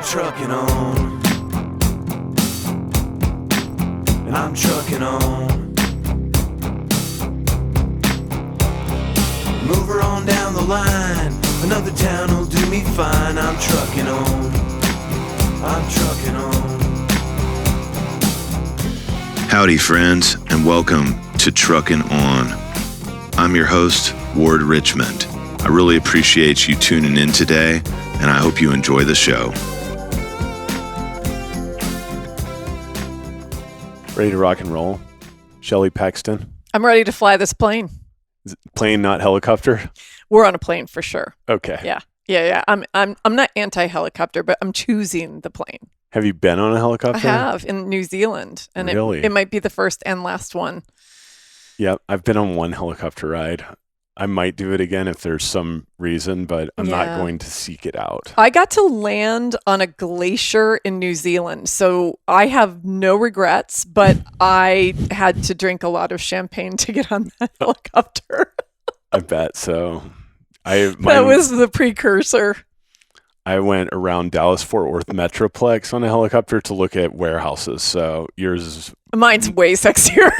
I'm trucking on, and I'm trucking on. Move her on down the line, another town will do me fine. I'm trucking on, I'm trucking on. Howdy, friends, and welcome to Truckin' On. I'm your host, Ward Richmond. I really appreciate you tuning in today, and I hope you enjoy the show. Ready to rock and roll? Shelley Paxton? I'm ready to fly this plane. Is it plane, not helicopter? We're on a plane for sure. Okay. Yeah. I'm not anti-helicopter, but I'm choosing the plane. Have you been on a helicopter? I have in New Zealand, and Really? it might be the first and last one. Yeah, I've been on one helicopter ride. I might do it again if there's some reason, but I'm not going to seek it out. I got to land on a glacier in New Zealand, so I have no regrets, but I had to drink a lot of champagne to get on that helicopter. I bet so. That was the precursor. I went around Dallas-Fort Worth Metroplex on a helicopter to look at warehouses. So mine's way sexier.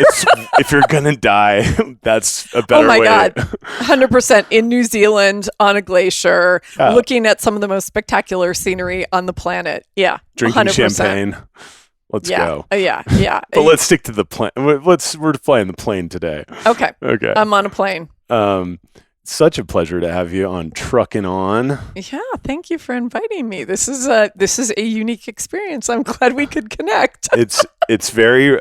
If you're going to die, that's a better way. Oh my God. 100% in New Zealand on a glacier, looking at some of the most spectacular scenery on the planet. Yeah. Drinking 100%. champagne. Let's go. Yeah. But let's stick to the plane. We're flying the plane today. Okay. I'm on a plane. Such a pleasure to have you on Truckin' On. Yeah, thank you for inviting me. This is a unique experience. I'm glad we could connect. It's very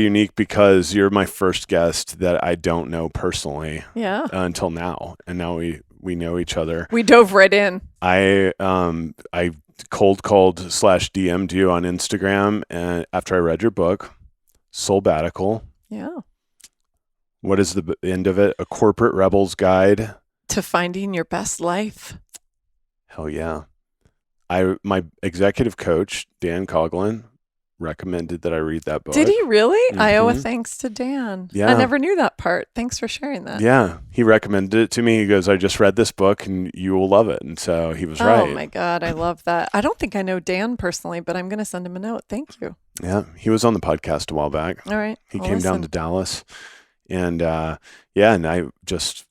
unique because you're my first guest that I don't know personally. Yeah. Until now, and now we know each other. We dove right in. I cold called / DM'd you on Instagram, and after I read your book, Soulbatical. Yeah. What is the end of it? A corporate rebel's guide to finding your best life. Hell yeah. My executive coach, Dan Coughlin, recommended that I read that book. Did he really? Mm-hmm. I owe a thanks to Dan. Yeah. I never knew that part. Thanks for sharing that. Yeah. He recommended it to me. He goes, I just read this book and you will love it. And so he was right. Oh my God. I love that. I don't think I know Dan personally, but I'm going to send him a note. Thank you. Yeah. He was on the podcast a while back. All right. He came down to Dallas. And and I just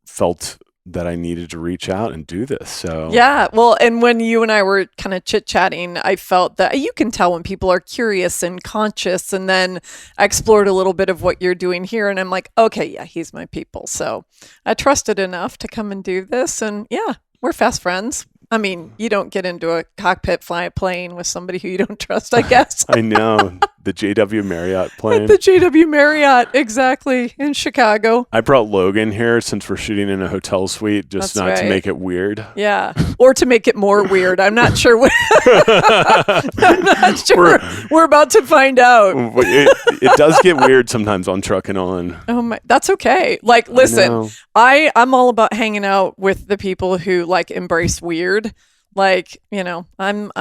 felt that I needed to reach out and do this. So yeah, well, and when you and I were kind of chit-chatting, I felt that you can tell when people are curious and conscious, and then I explored a little bit of what you're doing here, and I'm like, okay, yeah, he's my people. So I trusted enough to come and do this, and yeah, we're fast friends. I mean, you don't get into a cockpit, fly a plane with somebody who you don't trust, I guess. I know. The JW Marriott plane. The JW Marriott, exactly, in Chicago. I brought Logan here since we're shooting in a hotel suite, just That's not to right. make it weird. Yeah, or to make it more weird. I'm not sure. I'm not sure. We're about to find out. It does get weird sometimes on Truckin' On. Oh my, that's okay. Like, listen, I'm all about hanging out with the people who like embrace weird. Like, you know, I'm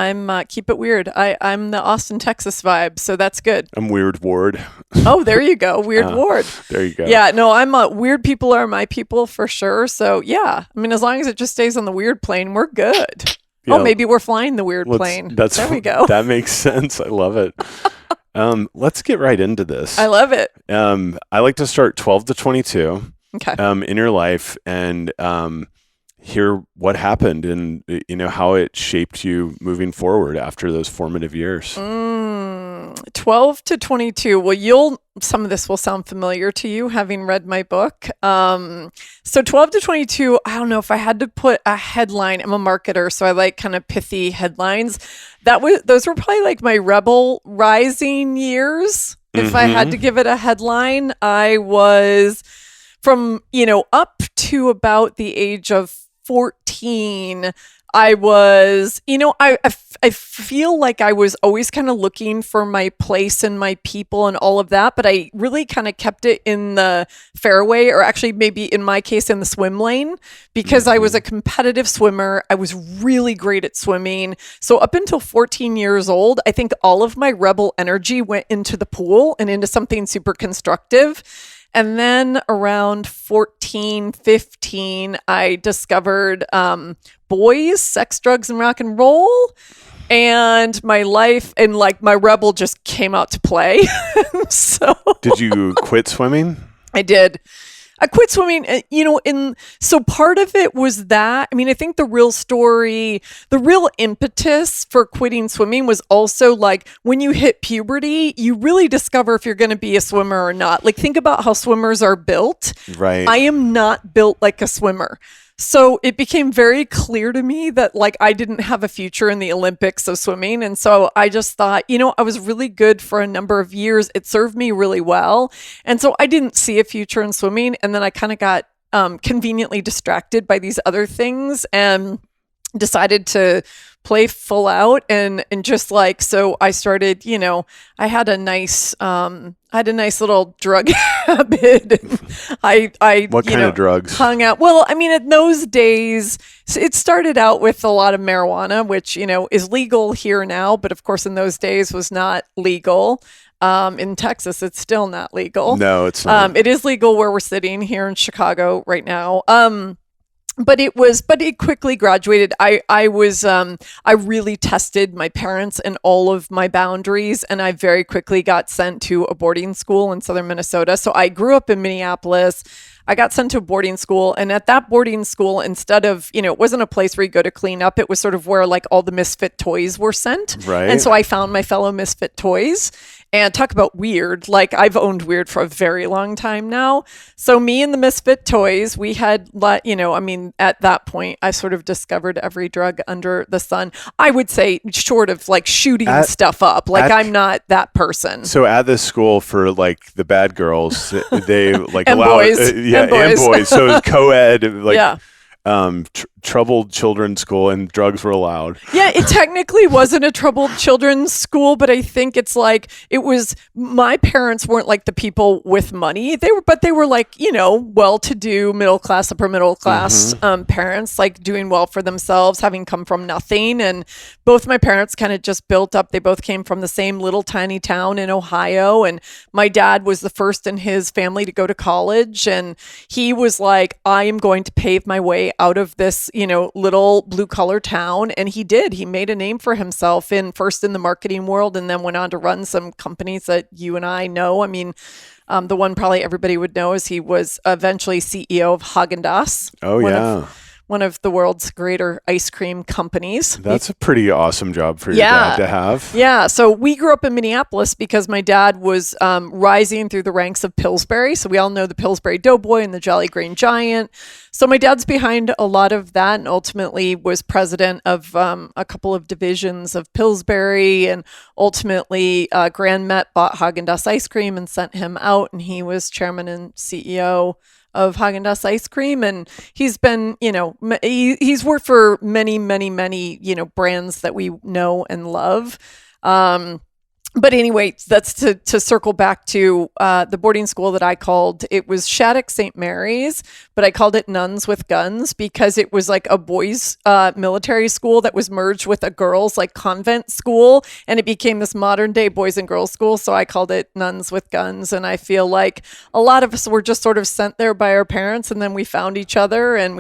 keep it weird. I'm the Austin, Texas vibe, so that's good. I'm Weird Ward. Oh, there you go, Weird Ward. There you go. Yeah, no, weird people are my people for sure. So yeah, I mean, as long as it just stays on the weird plane, we're good. Yeah, maybe we're flying the weird plane. There we go. That makes sense. I love it. Let's get right into this. I love it. I like to start 12 to 22. Okay. In your life and hear what happened and how it shaped you moving forward after those formative years. 12 to 22. Well, some of this will sound familiar to you having read my book. So 12 to 22, I don't know if I had to put a headline. I'm a marketer, so I like kind of pithy headlines. Those were probably like my rebel rising years. If I had to give it a headline, I was from, up to about the age of 14, I was, I feel like I was always kind of looking for my place and my people and all of that, but I really kind of kept it in the fairway, or actually maybe in my case in the swim lane, because I was a competitive swimmer. I was really great at swimming. So up until 14 years old, I think all of my rebel energy went into the pool and into something super constructive. And then around 14, 15, I discovered boys, sex, drugs, and rock and roll. And my life and like my rebel just came out to play. So Did you quit swimming? I did. I quit swimming, and so part of it was that. I mean, I think the real story, the real impetus for quitting swimming was also like when you hit puberty, you really discover if you're going to be a swimmer or not. Like, think about how swimmers are built. Right. I am not built like a swimmer. So it became very clear to me that like I didn't have a future in the Olympics of swimming. And so I just thought, I was really good for a number of years. It served me really well. And so I didn't see a future in swimming. And then I kind of got conveniently distracted by these other things and decided to play full out and just like, so I started, I had a nice little drug habit. What kind of drugs? Hung out. Well, I mean, in those days, it started out with a lot of marijuana, which, is legal here now, but of course in those days was not legal. In Texas, it's still not legal. No, it's not. It is legal where we're sitting here in Chicago right now. But it quickly graduated. I really tested my parents and all of my boundaries, and I very quickly got sent to a boarding school in southern Minnesota. So I grew up in Minneapolis. I got sent to a boarding school, and at that boarding school, instead of, it wasn't a place where you go to clean up. It was sort of where like all the misfit toys were sent. Right. And so I found my fellow misfit toys. And talk about weird. Like, I've owned weird for a very long time now. So me and the misfit toys, we had, at that point, I sort of discovered every drug under the sun. I would say short of like shooting stuff up. Like, I'm not that person. So at this school for like the bad girls, they like and allowed, boys. and boys. So it was co-ed, like troubled children's school, and drugs were allowed. Yeah, it technically wasn't a troubled children's school, but I think it's like it was. My parents weren't like the people with money. They were like well-to-do, middle class, upper middle class parents, like doing well for themselves, having come from nothing. And both my parents kind of just built up. They both came from the same little tiny town in Ohio, and my dad was the first in his family to go to college, and he was like, "I am going to pave my way out of this." Little blue collar town. And he did. He made a name for himself first in the marketing world, and then went on to run some companies that you and I know. I mean, the one probably everybody would know is he was eventually CEO of Haagen-Dazs. Oh, yeah. One of the world's greater ice cream companies. That's a pretty awesome job for your dad to have. Yeah. So we grew up in Minneapolis because my dad was rising through the ranks of Pillsbury. So we all know the Pillsbury Doughboy and the Jolly Green Giant. So my dad's behind a lot of that, and ultimately was president of a couple of divisions of Pillsbury, and ultimately Grand Met bought Haagen-Dazs ice cream and sent him out, and he was chairman and CEO of Haagen-Dazs ice cream. And he's been, he's worked for many, many, many, brands that we know and love. But anyway, that's to circle back to the boarding school that I called. It was Shattuck St. Mary's, but I called it Nuns with Guns because it was like a boys' military school that was merged with a girls' like convent school, and it became this modern day boys and girls school. So I called it Nuns with Guns, and I feel like a lot of us were just sort of sent there by our parents, and then we found each other, and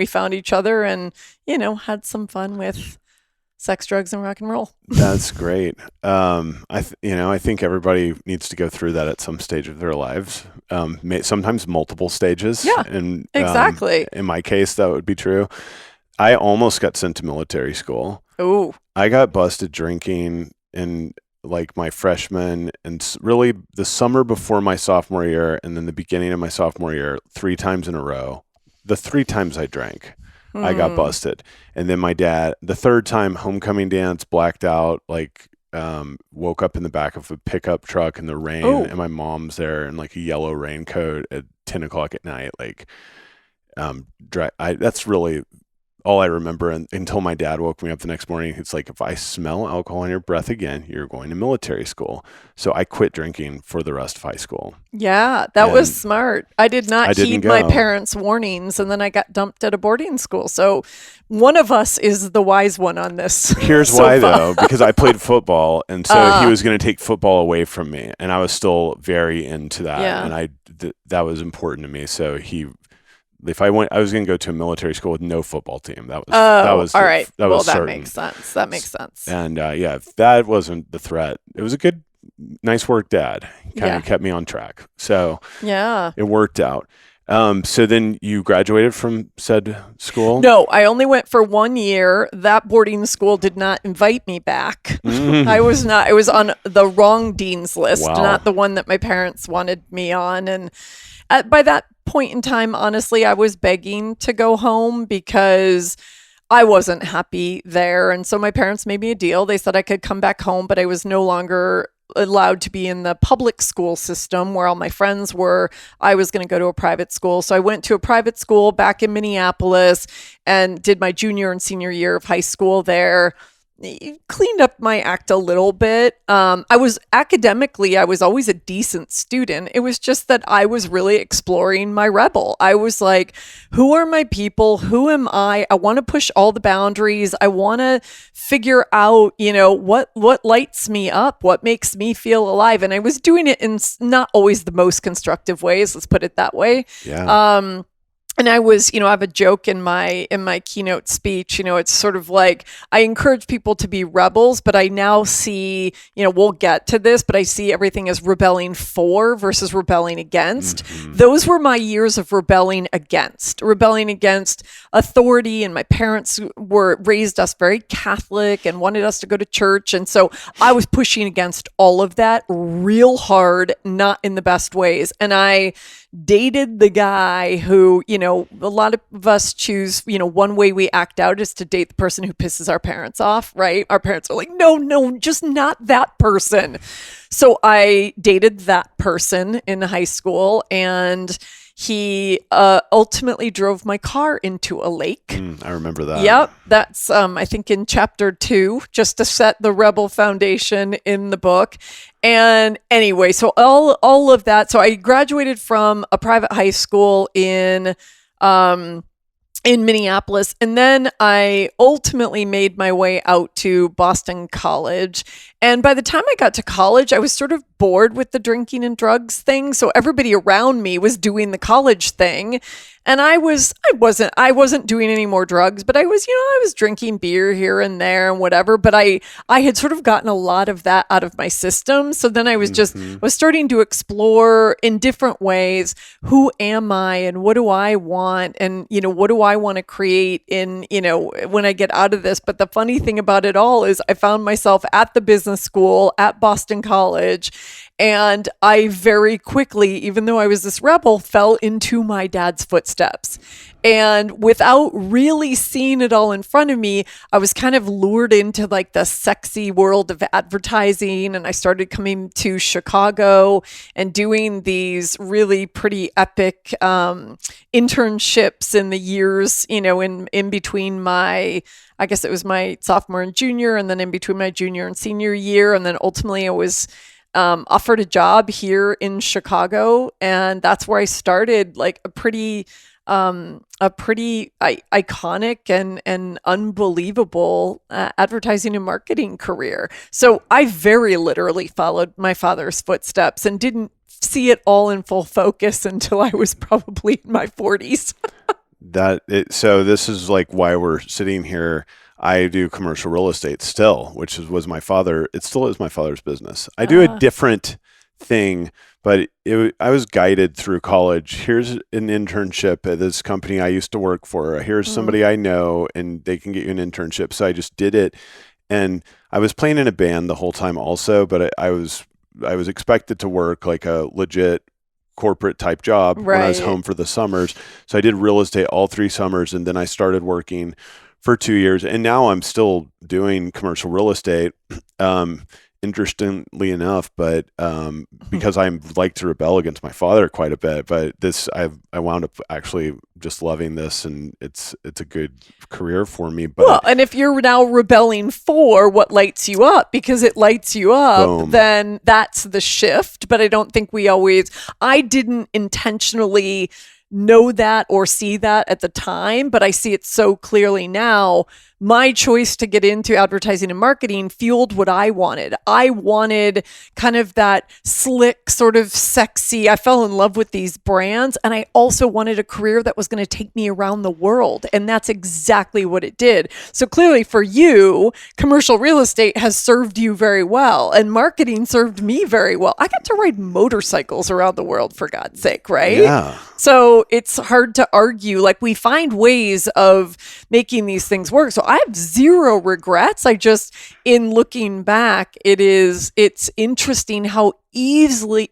had some fun with sex, drugs, and rock and roll. That's great. I think everybody needs to go through that at some stage of their lives. Sometimes multiple stages. Yeah, and exactly. In my case, that would be true. I almost got sent to military school. Ooh. I got busted drinking in like my freshman and really the summer before my sophomore year, and then the beginning of my sophomore year, 3 times in a row. The 3 times I drank, I got busted. And then my dad, the 3rd time, homecoming dance, blacked out, woke up in the back of a pickup truck in the rain, and my mom's there in like a yellow raincoat at 10 o'clock at night. That's really all I remember until my dad woke me up the next morning. It's like, if I smell alcohol in your breath again, you're going to military school. So I quit drinking for the rest of high school. Yeah, that was And smart. I did not I didn't heed my go. parents' warnings, and then I got dumped at a boarding school. So one of us is the wise one on this. Here's so why, far. though, because I played football, and so he was going to take football away from me, and I was still very into that, Yeah. and that was important to me. So if I was going to go to a military school with no football team. That was all right. That well, was that certain. makes sense. That makes sense. And if that wasn't the threat, it was a good, nice work, Dad. Kind of kept me on track. So Yeah. it worked out. So then you graduated from said school? No, I only went for 1 year. That boarding school did not invite me back. I was on the wrong dean's list, Wow. not the one that my parents wanted me on. And by that point in time, honestly, I was begging to go home because I wasn't happy there. And so my parents made me a deal. They said I could come back home, but I was no longer allowed to be in the public school system where all my friends were. I was going to go to a private school. So I went to a private school back in Minneapolis and did my junior and senior year of high school there. Cleaned up my act a little bit. I was always a decent student. It was just that I was really exploring my rebel. I was like, who are my people? Who am I? I want to push all the boundaries. I want to figure out, what lights me up, what makes me feel alive. And I was doing it in not always the most constructive ways. Let's put it that way. Yeah. And I was, I have a joke in my keynote speech, it's sort of like I encourage people to be rebels, but I now see, we'll get to this, but I see everything as rebelling for versus rebelling against. Mm-hmm. Those were my years of rebelling against authority. And my parents raised us very Catholic and wanted us to go to church. And so I was pushing against all of that real hard, not in the best ways. And I dated the guy who, a lot of us choose, one way we act out is to date the person who pisses our parents off, right? Our parents are like, no, just not that person. So I dated that person in high school, and he ultimately drove my car into a lake. I remember that. Yep. That's, I think, in chapter 2, just to set the rebel foundation in the book. And anyway, so all of that. So I graduated from a private high school in Minneapolis. And then I ultimately made my way out to Boston College. And by the time I got to college, I was sort of bored with the drinking and drugs thing. So everybody around me was doing the college thing. And I wasn't doing any more drugs, but I was drinking beer here and there and whatever. But I had sort of gotten a lot of that out of my system. So then I was was starting to explore in different ways, who am I and what do I want? And, what do I want to create in, when I get out of this? But the funny thing about it all is I found myself at the business school at Boston College. And I very quickly, even though I was this rebel, fell into my dad's footsteps. And without really seeing it all in front of me, I was kind of lured into like the sexy world of advertising. And I started coming to Chicago and doing these really pretty epic internships in the years, in between I guess it was my sophomore and junior, and then in between my junior and senior year. And then ultimately I was offered a job here in Chicago, and that's where I started like a pretty iconic and unbelievable advertising and marketing career. So I very literally followed my father's footsteps and didn't see it all in full focus until I was probably in my 40s. So this is like why we're sitting here. I do commercial real estate still, which was my father. It still is my father's business. I do a different thing, but I was guided through college. Here's an internship at this company I used to work for. Here's somebody I know, and they can get you an internship. So I just did it. And I was playing in a band the whole time also, but I was expected to work like a legit corporate type job when I was home for the summers. So I did real estate all 3 summers, and then I started working for 2 years, and now I'm still doing commercial real estate. interestingly enough, but because I like to rebel against my father quite a bit, but I wound up actually just loving this, and it's a good career for me. But well, and if you're now rebelling for what lights you up, because it lights you up, Boom. then that's the shift. But I don't think I didn't intentionally know that or see that at the time, but I see it so clearly now. My choice to get into advertising and marketing fueled what I wanted. I wanted kind of that slick, sort of sexy. I fell in love with these brands, and I also wanted a career that was going to take me around the world. And that's exactly what it did. So clearly for you, commercial real estate has served you very well, and marketing served me very well. I got to ride motorcycles around the world, for God's sake, right? yeah. So it's hard to argue. Like, we find ways of making these things work. So I have zero regrets. I just, in looking back, it's interesting how easily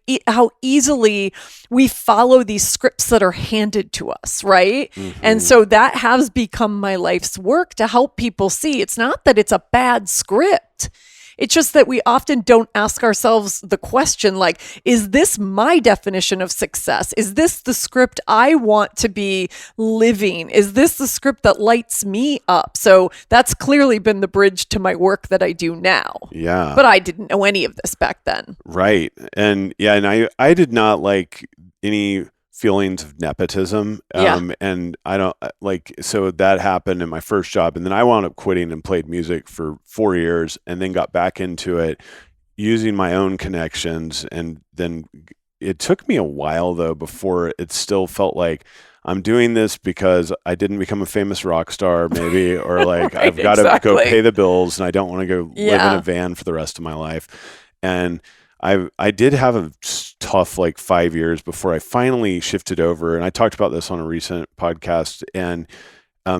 we follow these scripts that are handed to us, right? Mm-hmm. And so that has become my life's work, to help people see it's not that it's a bad script. It's just that we often don't ask ourselves the question, like, is this my definition of success? Is this the script I want to be living? Is this the script that lights me up? So that's clearly been the bridge to my work that I do now. Yeah. But I didn't know any of this back then. Right. And I did not like any feelings of nepotism. And I don't so that happened in my first job. And then I wound up quitting and played music for 4 years, and then got back into it using my own connections. And then it took me a while, though, before it still felt like I'm doing this because I didn't become a famous rock star, maybe, or like Right, I've got to exactly. go pay the bills, and I don't want to go live in Yeah. a van for the rest of my life. And I did have a tough 5 years before I finally shifted over, and I talked about this on a recent podcast. And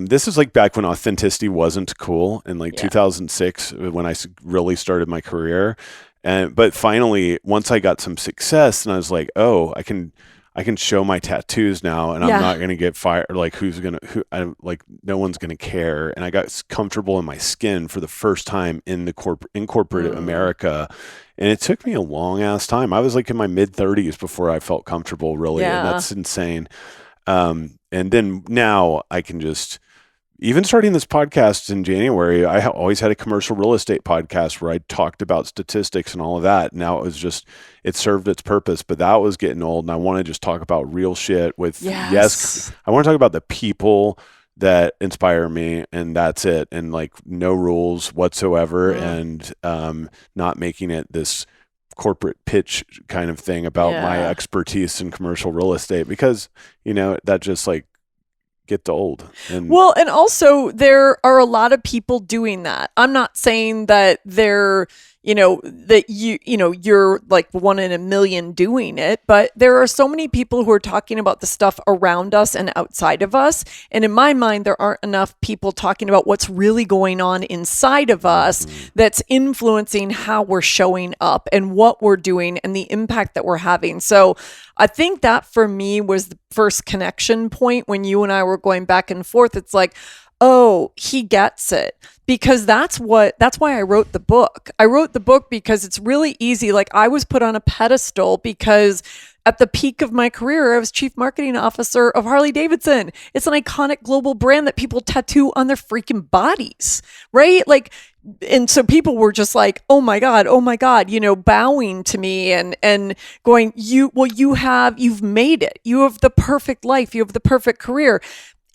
this is back when authenticity wasn't cool in 2006, when I really started my career. But finally, once I got some success, and I was like, oh, I can show my tattoos now, and I'm not going to get fired. No one's going to care. And I got comfortable in my skin for the first time in corporate America. And it took me a long ass time. I was in my mid 30s before I felt comfortable, really. Yeah. And that's insane. And then now I can just, even starting this podcast in January, I always had a commercial real estate podcast where I talked about statistics and all of that. Now it served its purpose, but that was getting old. And I want to just talk about real shit with, Yes. I want to talk about the people that inspire me, and that's it. And no rules whatsoever, and not making it this corporate pitch kind of thing about my expertise in commercial real estate, because that just gets old. And Well, and also there are a lot of people doing that. I'm not saying that they're, that you're one in a million doing it, but there are so many people who are talking about the stuff around us and outside of us. And in my mind, there aren't enough people talking about what's really going on inside of us that's influencing how we're showing up and what we're doing and the impact that we're having. So I think that for me was the first connection point when you and I were going back and forth. It's like, oh, he gets it. Because that's why I wrote the book. I wrote the book because it's really easy. I was put on a pedestal because at the peak of my career, I was chief marketing officer of Harley Davidson. It's an iconic global brand that people tattoo on their freaking bodies, right? And so people were just like, oh my God, bowing to me and going, you've made it. You have the perfect life. You have the perfect career.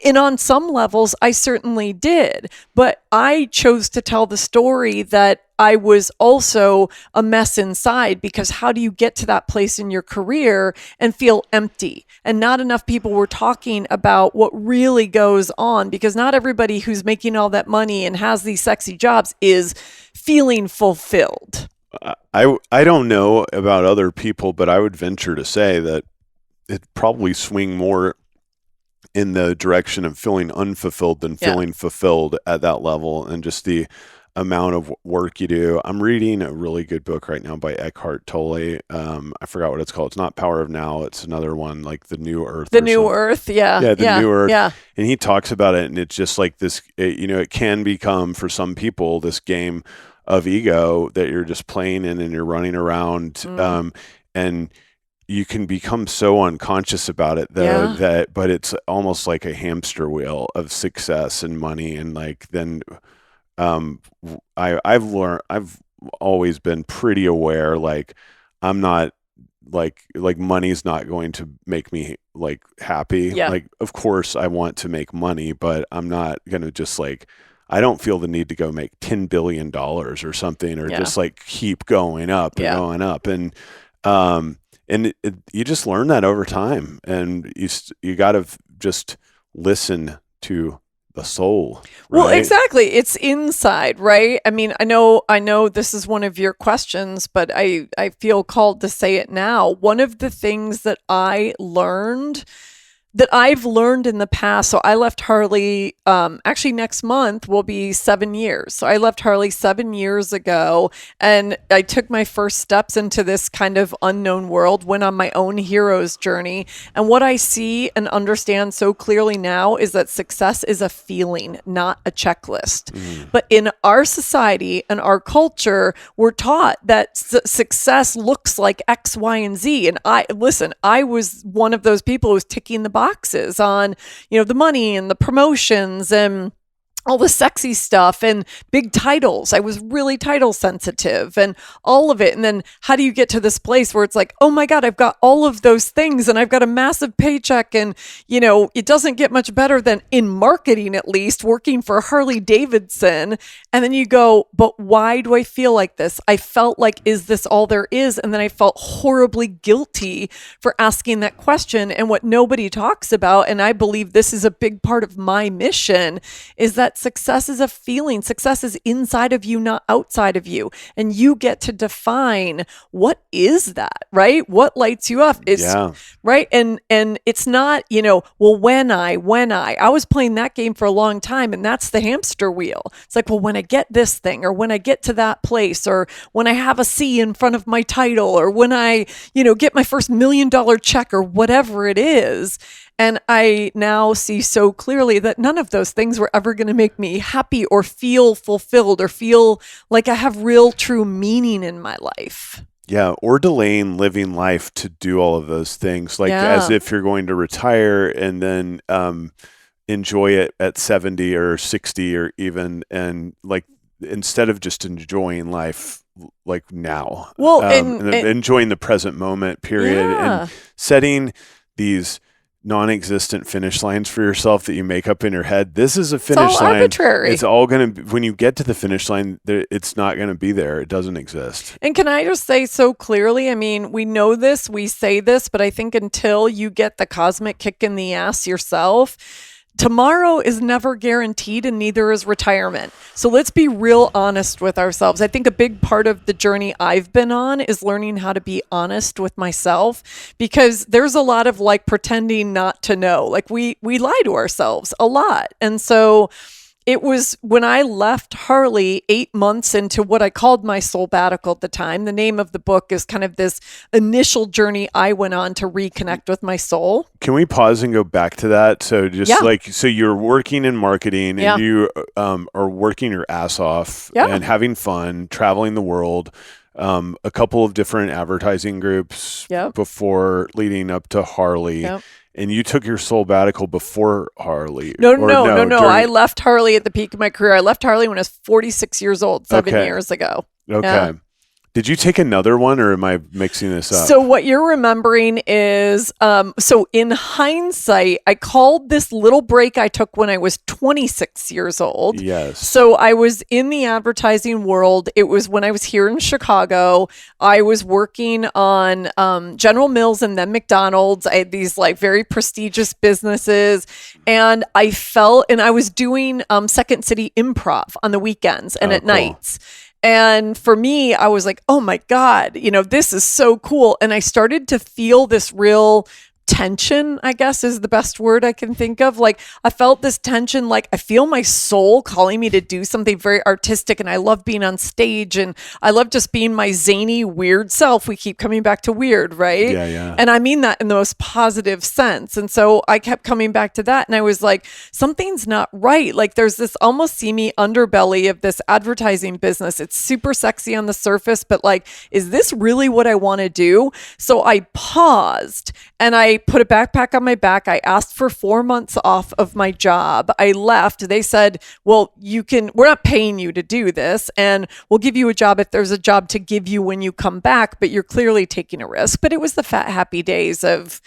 And on some levels, I certainly did. But I chose to tell the story that I was also a mess inside, because how do you get to that place in your career and feel empty? And not enough people were talking about what really goes on, because not everybody who's making all that money and has these sexy jobs is feeling fulfilled. I don't know about other people, but I would venture to say that it probably swing more in the direction of feeling unfulfilled than feeling fulfilled at that level, and just the amount of work you do. I'm reading a really good book right now by Eckhart Tolle. I forgot what it's called. It's not Power of Now. It's another one, The New Earth. The New Earth, Yeah, The New Earth. Yeah. And he talks about it, and it's just this, it can become, for some people, this game of ego that you're just playing in and you're running around. And you can become so unconscious about it though, but it's almost like a hamster wheel of success and money. And like, then, I've always been pretty aware, like I'm not like money's not going to make me like happy. Like, of course I want to make money, but I'm not going to just like, I don't feel the need to go make $10 billion or something, or just like keep going up and going up. And, you just learn that over time, and you got to just listen to the soul. Right? Well, exactly. It's inside, right? I mean, I know this is one of your questions, but I feel called to say it now. One of the things that I've learned in the past. So I left Harley, actually next month will be 7 years. So I left Harley 7 years ago, and I took my first steps into this kind of unknown world, went on my own hero's journey. And what I see and understand so clearly now is that success is a feeling, not a checklist. But in our society and our culture, we're taught that success looks like X, Y, and Z. And I was one of those people who was ticking the boxes on, the money and the promotions and all the sexy stuff and big titles. I was really title sensitive and all of it. And then how do you get to this place where it's like, oh my God, I've got all of those things and I've got a massive paycheck, and it doesn't get much better than, in marketing at least, working for Harley Davidson. And then you go, but why do I feel like this? I felt like, is this all there is? And then I felt horribly guilty for asking that question. And what nobody talks about, and I believe this is a big part of my mission, is that success is a feeling. Success is inside of you, not outside of you. And you get to define, what is that, right? What lights you up is right. And it's not, well, when I was playing that game for a long time, and that's the hamster wheel. It's like, well, when I get this thing, or when I get to that place, or when I have a C in front of my title, or when I, get my first $1 million check, or whatever it is. And I now see so clearly that none of those things were ever going to make me happy or feel fulfilled or feel like I have real, true meaning in my life. Yeah, or delaying living life to do all of those things, like as if you're going to retire and then enjoy it at 70 or 60 or even, and like, instead of just enjoying life like now, and enjoying the present moment period, and setting these non-existent finish lines for yourself that you make up in your head. This is a finish line. Arbitrary. It's all going to, when you get to the finish line, it's not going to be there. It doesn't exist. And can I just say so clearly, I mean, we know this, we say this, but I think until you get the cosmic kick in the ass yourself, tomorrow is never guaranteed, and neither is retirement. So let's be real honest with ourselves. I think a big part of the journey I've been on is learning how to be honest with myself, because there's a lot of like pretending not to know. Like we lie to ourselves a lot. And so it was when I left Harley 8 months into what I called my soulbatical at the time. The name of the book is kind of this initial journey I went on to reconnect with my soul. Can we pause and go back to that? So so you're working in marketing, and you are working your ass off and having fun, traveling the world, a couple of different advertising groups before leading up to Harley. And you took your soulbatical before Harley? No. I left Harley at the peak of my career. I left Harley when I was 46 years old, 7 years ago. Okay. Yeah. Did you take another one, or am I mixing this up? So what you're remembering is, so in hindsight, I called this little break I took when I was 26 years old. Yes. So I was in the advertising world. It was when I was here in Chicago. I was working on General Mills and then McDonald's. I had these like very prestigious businesses, and I was doing Second City Improv on the weekends and at nights. And for me, I was like, oh my God, this is so cool. And I started to feel this real tension, I guess is the best word I can think of. Like I felt this tension, like I feel my soul calling me to do something very artistic, and I love being on stage, and I love just being my zany, weird self. We keep coming back to weird, right? Yeah. And I mean that in the most positive sense. And so I kept coming back to that, and I was like, something's not right. Like there's this almost seamy underbelly of this advertising business. It's super sexy on the surface, but like, is this really what I want to do? So I paused and I put a backpack on my back. I asked for 4 months off of my job. I left. They said, well, we're not paying you to do this, and we'll give you a job if there's a job to give you when you come back, but you're clearly taking a risk. But it was the fat, happy days of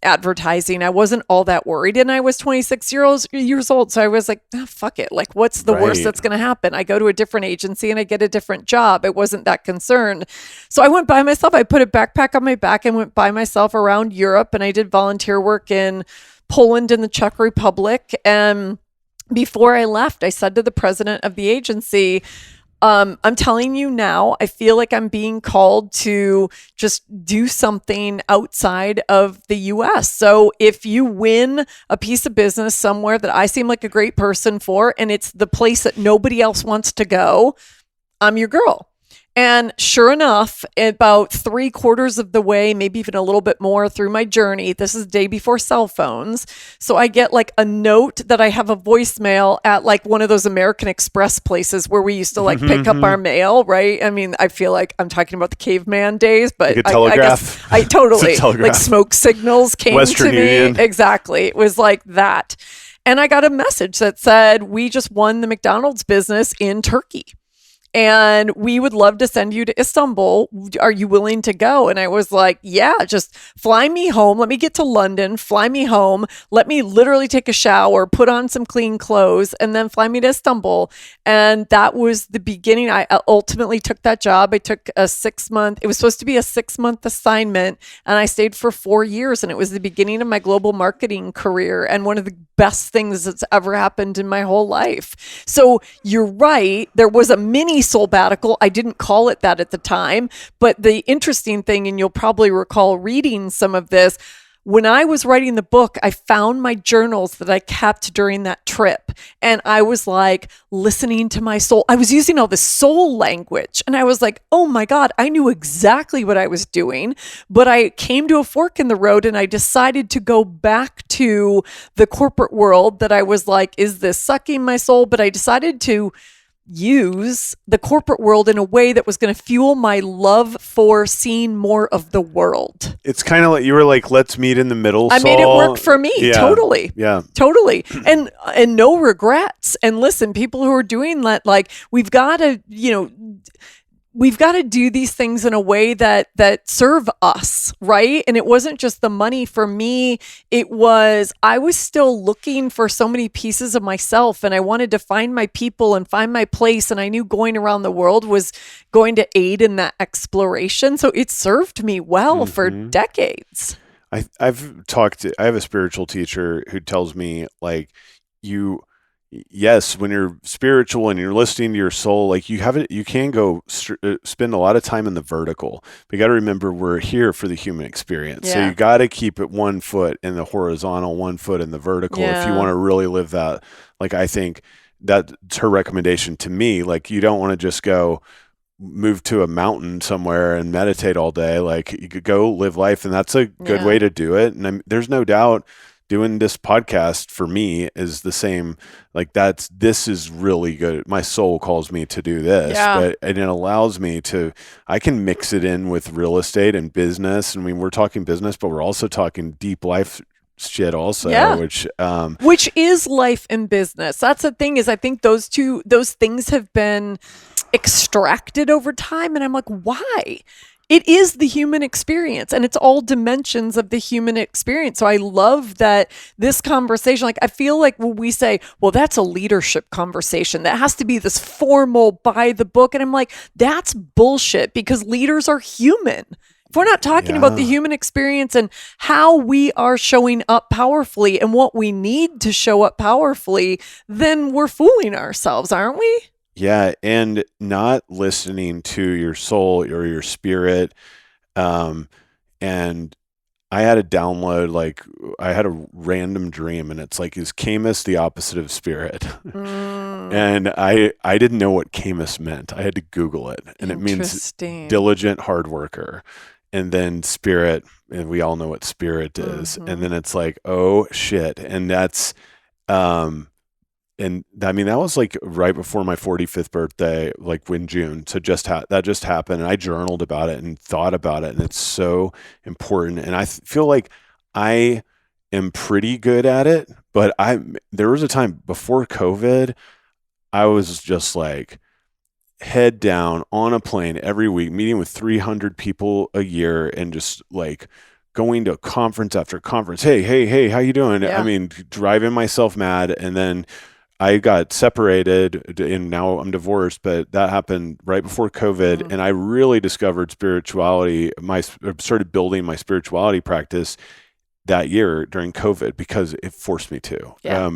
advertising. I wasn't all that worried, and I was 26 years old. So I was like, fuck it. Like, what's the worst that's going to happen? I go to a different agency and I get a different job. It wasn't that concerned. So I went by myself. I put a backpack on my back and went by myself around Europe, and I did volunteer work in Poland and the Czech Republic. And before I left, I said to the president of the agency, I'm telling you now, I feel like I'm being called to just do something outside of the US. So if you win a piece of business somewhere that I seem like a great person for, and it's the place that nobody else wants to go, I'm your girl. And sure enough, about 3/4 of the way, maybe even a little bit more through my journey, this is the day before cell phones. So I get like a note that I have a voicemail at like one of those American Express places where we used to like pick up our mail, right? I mean, I feel like I'm talking about the caveman days, but like a telegraph. I totally, telegraph. like smoke signals came Western to me. Union. Exactly. It was like that. And I got a message that said, we just won the McDonald's business in Turkey, and we would love to send you to Istanbul. Are you willing to go? And I was like, yeah, just fly me home. Let me get to London, fly me home. Let me literally take a shower, put on some clean clothes, and then fly me to Istanbul. And that was the beginning. I ultimately took that job. I took a 6-month, it was supposed to be a 6-month assignment, and I stayed for 4 years. And it was the beginning of my global marketing career, and one of the best things that's ever happened in my whole life. So you're right. There was a mini soulbatical. I didn't call it that at the time, but the interesting thing, and you'll probably recall reading some of this, when I was writing the book, I found my journals that I kept during that trip. And I was like listening to my soul. I was using all this soul language. And I was like, oh my God, I knew exactly what I was doing. But I came to a fork in the road, and I decided to go back to the corporate world that I was like, is this sucking my soul? But I decided to use the corporate world in a way that was going to fuel my love for seeing more of the world. It's kind of like you were like, let's meet in the middle. I made it work for me. Yeah. Totally. Yeah. Totally. And no regrets. And listen, people who are doing that, like, we've got to do these things in a way that serve us, right? And it wasn't just the money for me. I was still looking for so many pieces of myself, and I wanted to find my people and find my place. And I knew going around the world was going to aid in that exploration. So it served me well for decades. I have a spiritual teacher who tells me, like, yes, when you're spiritual and you're listening to your soul, like you can go spend a lot of time in the vertical. But you got to remember, we're here for the human experience. Yeah. So you got to keep it 1 foot in the horizontal, 1 foot in the vertical. If you want to really live that, like, I think that's her recommendation to me. Like, you don't want to just go move to a mountain somewhere and meditate all day. Like, you could go live life, and that's a good way to do it. And there's no doubt doing this podcast for me is the same. Like, this is really good. My soul calls me to do this, and it allows me I can mix it in with real estate and business. I mean, we're talking business, but we're also talking deep life shit also, which is life and business. That's the thing, is I think those things have been extracted over time. And I'm like, why? It is the human experience, and it's all dimensions of the human experience. So I love that this conversation, like, I feel like when we say, well, that's a leadership conversation, that has to be this formal by the book. And I'm like, that's bullshit, because leaders are human. If we're not talking about the human experience and how we are showing up powerfully and what we need to show up powerfully, then we're fooling ourselves, aren't we? Yeah, and not listening to your soul or your spirit. And I had a download, like I had a random dream, and it's like, is Camus the opposite of spirit? And I didn't know what Camus meant. I had to Google it, and it means diligent hard worker. And then spirit, and we all know what spirit is. And then it's like, oh shit. And that's, and I mean, that was like right before my 45th birthday, like in June. So that just happened. And I journaled about it and thought about it. And it's so important. And I feel like I am pretty good at it, but there was a time before COVID, I was just like head down on a plane every week, meeting with 300 people a year, and just like going to conference after conference. Hey, how you doing? Yeah. I mean, driving myself mad. And then I got separated, and now I'm divorced, but that happened right before COVID. And I really discovered spirituality. Started building my spirituality practice that year during COVID because it forced me to,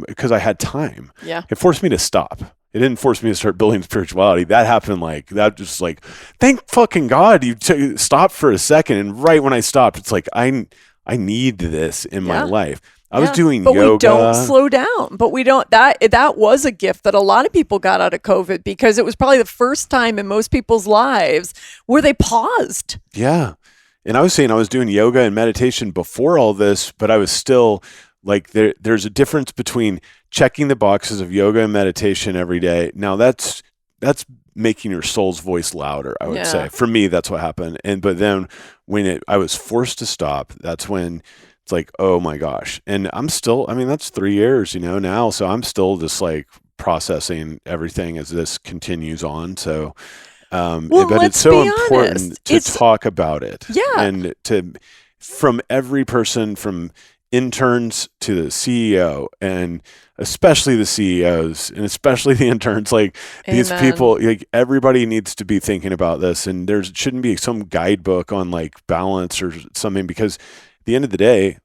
because I had time. Yeah. It forced me to stop. It didn't force me to start building spirituality. That happened like that. Just like, thank fucking God you stopped for a second. And right when I stopped, it's like, I need this in my life. I was doing yoga. But we don't slow down. But we don't. That was a gift that a lot of people got out of COVID, because it was probably the first time in most people's lives where they paused. Yeah. And I was saying I was doing yoga and meditation before all this, but I was still like, there's a difference between checking the boxes of yoga and meditation every day. Now that's making your soul's voice louder, I would say. For me, that's what happened. But then when I was forced to stop, that's when it's like, oh my gosh. And I'm still, I mean, that's 3 years, now. So I'm still just like processing everything as this continues on. So, but it's so important to talk about it. Yeah. And from every person, from interns to the CEO, and especially the CEOs, and especially the interns, like these people, like everybody needs to be thinking about this. And there shouldn't be some guidebook on like balance or something, because at the end of the day,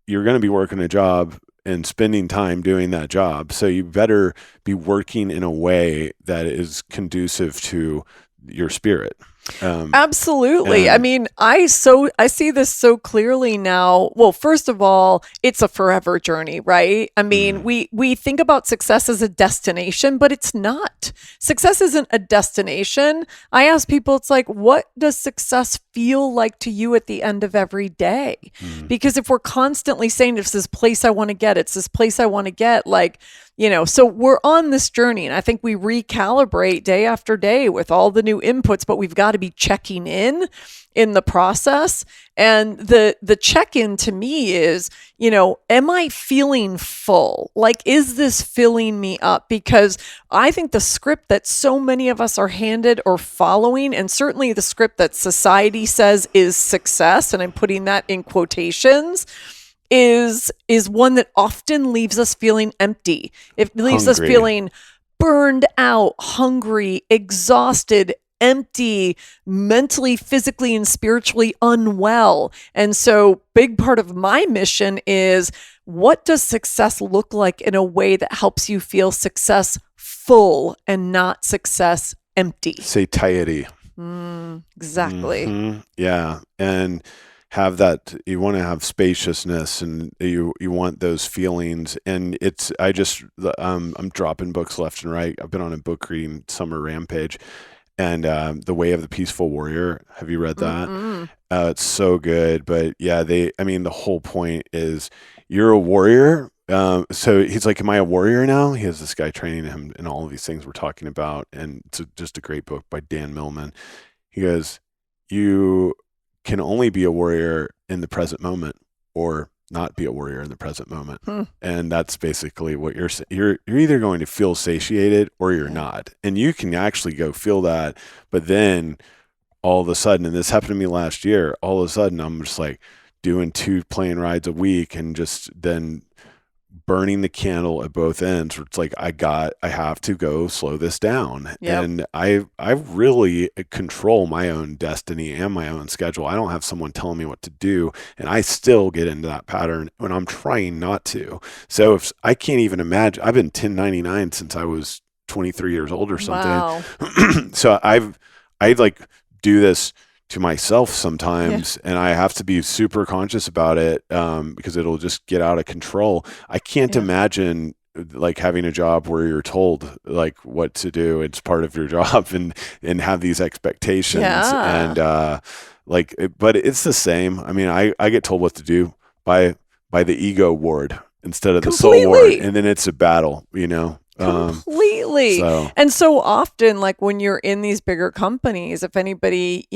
you're going to be working a job and spending time doing that job. So you better be working in a way that is conducive to your spirit. Absolutely. I mean, I see this so clearly now. Well, first of all, it's a forever journey, right? I mean, we think about success as a destination, but it's not. Success isn't a destination. I ask people, it's like, what does success feel like to you at the end of every day? Because if we're constantly saying, it's this place I want to get, it's this place I want to get, like, so we're on this journey, and I think we recalibrate day after day with all the new inputs, but we've got to be checking in the process. And the check-in to me is, am I feeling full? Like, is this filling me up? Because I think the script that so many of us are handed or following, and certainly the script that society says is success, and I'm putting that in quotations, is one that often leaves us feeling empty. It leaves us feeling burned out, hungry, exhausted, empty, mentally, physically, and spiritually unwell. And so big part of my mission is, what does success look like in a way that helps you feel successful and not success empty? Satiety. Exactly. Yeah. And have that, you want to have spaciousness, and you want those feelings. And I'm dropping books left and right. I've been on a book reading summer rampage, and The Way of the Peaceful Warrior. Have you read that? It's so good. But yeah, the whole point is, you're a warrior. So he's like, am I a warrior now? He has this guy training him in all of these things we're talking about. And it's just a great book by Dan Millman. He goes, you can only be a warrior in the present moment, or not be a warrior in the present moment. And that's basically what you're saying. You're either going to feel satiated or you're not. And you can actually go feel that. But then all of a sudden, and this happened to me last year, all of a sudden I'm just like doing 2 plane rides a week, and just then burning the candle at both ends, where it's like, I have to go slow this down. Yep. And I really control my own destiny and my own schedule. I don't have someone telling me what to do, and I still get into that pattern when I'm trying not to. So if I can't even imagine, I've been 1099 since I was 23 years old or something. Wow. So I like do this to myself sometimes, and I have to be super conscious about it because it'll just get out of control. I can't imagine like having a job where you're told like what to do. It's part of your job and have these expectations and but it's the same. I mean, I get told what to do by the ego ward instead of the soul ward, and then it's a battle, Completely. And so often, like when you're in these bigger companies, if anybody,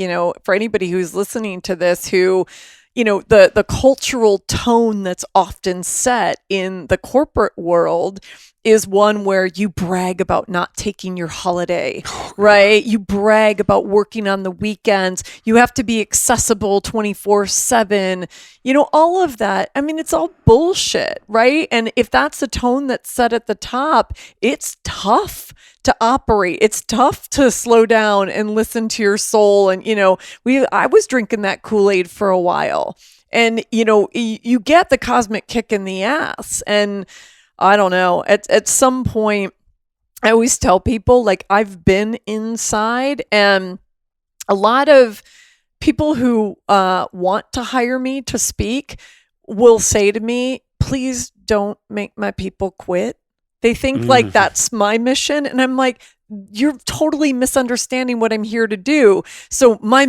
for anybody who's listening to this, who, the cultural tone that's often set in the corporate world is one where you brag about not taking your holiday, right? You brag about working on the weekends. You have to be accessible 24/7. All of that. I mean, it's all bullshit, right? And if that's the tone that's set at the top, it's tough to operate. It's tough to slow down and listen to your soul. And, I was drinking that Kool-Aid for a while. And, you get the cosmic kick in the ass. And I don't know, at some point, I always tell people, like, I've been inside, and a lot of people who want to hire me to speak will say to me, please don't make my people quit. They think like that's my mission. And I'm like, you're totally misunderstanding what I'm here to do. So my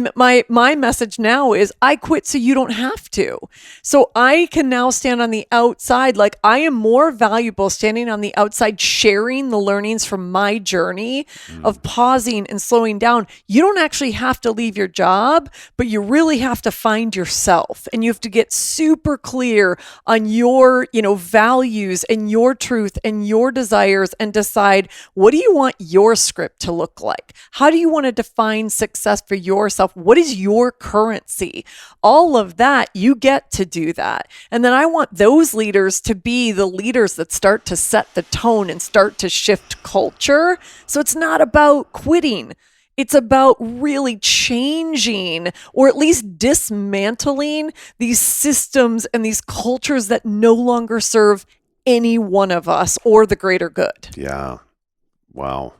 message now is I quit so you don't have to. So I can now stand on the outside. Like I am more valuable standing on the outside, sharing the learnings from my journey of pausing and slowing down. You don't actually have to leave your job, but you really have to find yourself, and you have to get super clear on your, values and your truth and your desires, and decide, what do you want your script to look like? How do you want to define success for yourself? What is your currency? All of that, you get to do that. And then I want those leaders to be the leaders that start to set the tone and start to shift culture. So it's not about quitting. It's about really changing, or at least dismantling, these systems and these cultures that no longer serve any one of us or the greater good. Yeah. Wow.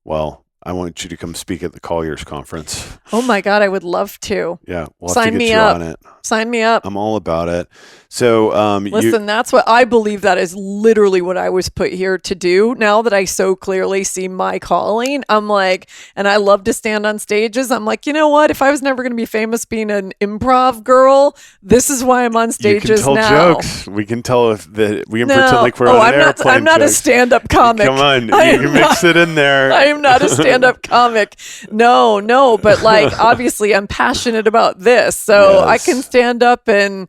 Well, I want you to come speak at the Colliers conference. Oh my God, I would love to. Yeah, we'll have Sign to get me you up. on it. Sign me up. I'm all about it. So, listen, that's what I believe. That is literally what I was put here to do. Now that I so clearly see my calling, I'm like, and I love to stand on stages. I'm like, you know what? If I was never going to be famous being an improv girl, this is why I'm on stages you can tell now. Jokes. We can tell if we can pretend like we're on I'm an not, airplane. I'm not jokes. a stand-up comic. Come on, you can mix it in there. I am not a stand-up comic. No, but like obviously I'm passionate about this, so I can stand up and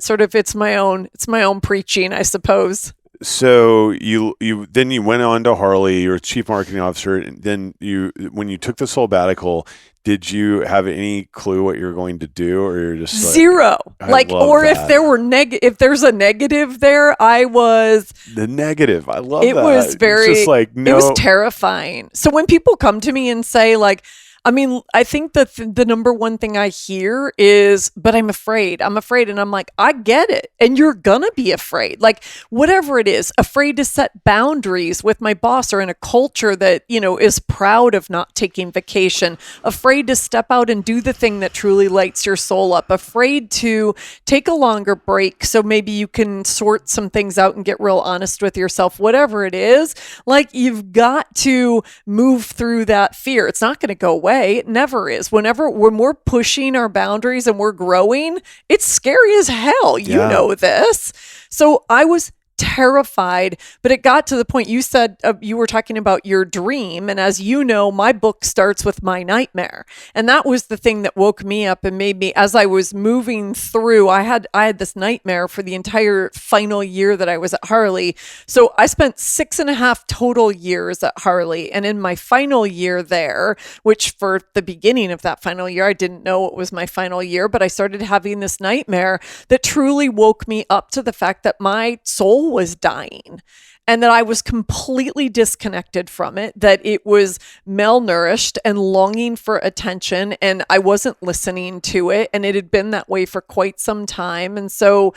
sort of it's my own preaching, I suppose. So you went on to Harley. You're a chief marketing officer, and then when you took the sabbatical, did you have any clue what you're going to do, or you're just like, zero? Or that. if there were if there's a negative there, I was the negative. I love it that. was very it's just like no. It was terrifying. So when people come to me and say like, I mean, I think that the number one thing I hear is, but I'm afraid. I'm afraid. And I'm like, I get it. And you're going to be afraid. Like, whatever it is, afraid to set boundaries with my boss or in a culture that, is proud of not taking vacation, afraid to step out and do the thing that truly lights your soul up, afraid to take a longer break so maybe you can sort some things out and get real honest with yourself, whatever it is. Like, you've got to move through that fear. It's not going to go away. It never is. When we're pushing our boundaries and we're growing, it's scary as hell. You know this. So I was terrified, but it got to the point you said you were talking about your dream. And as you know, my book starts with my nightmare. And that was the thing that woke me up and made me, as I was moving through, I had this nightmare for the entire final year that I was at Harley. So I spent 6.5 total years at Harley. And in my final year there, which for the beginning of that final year, I didn't know it was my final year, but I started having this nightmare that truly woke me up to the fact that my soul was dying and that I was completely disconnected from it, that it was malnourished and longing for attention, and I wasn't listening to it, and it had been that way for quite some time. And so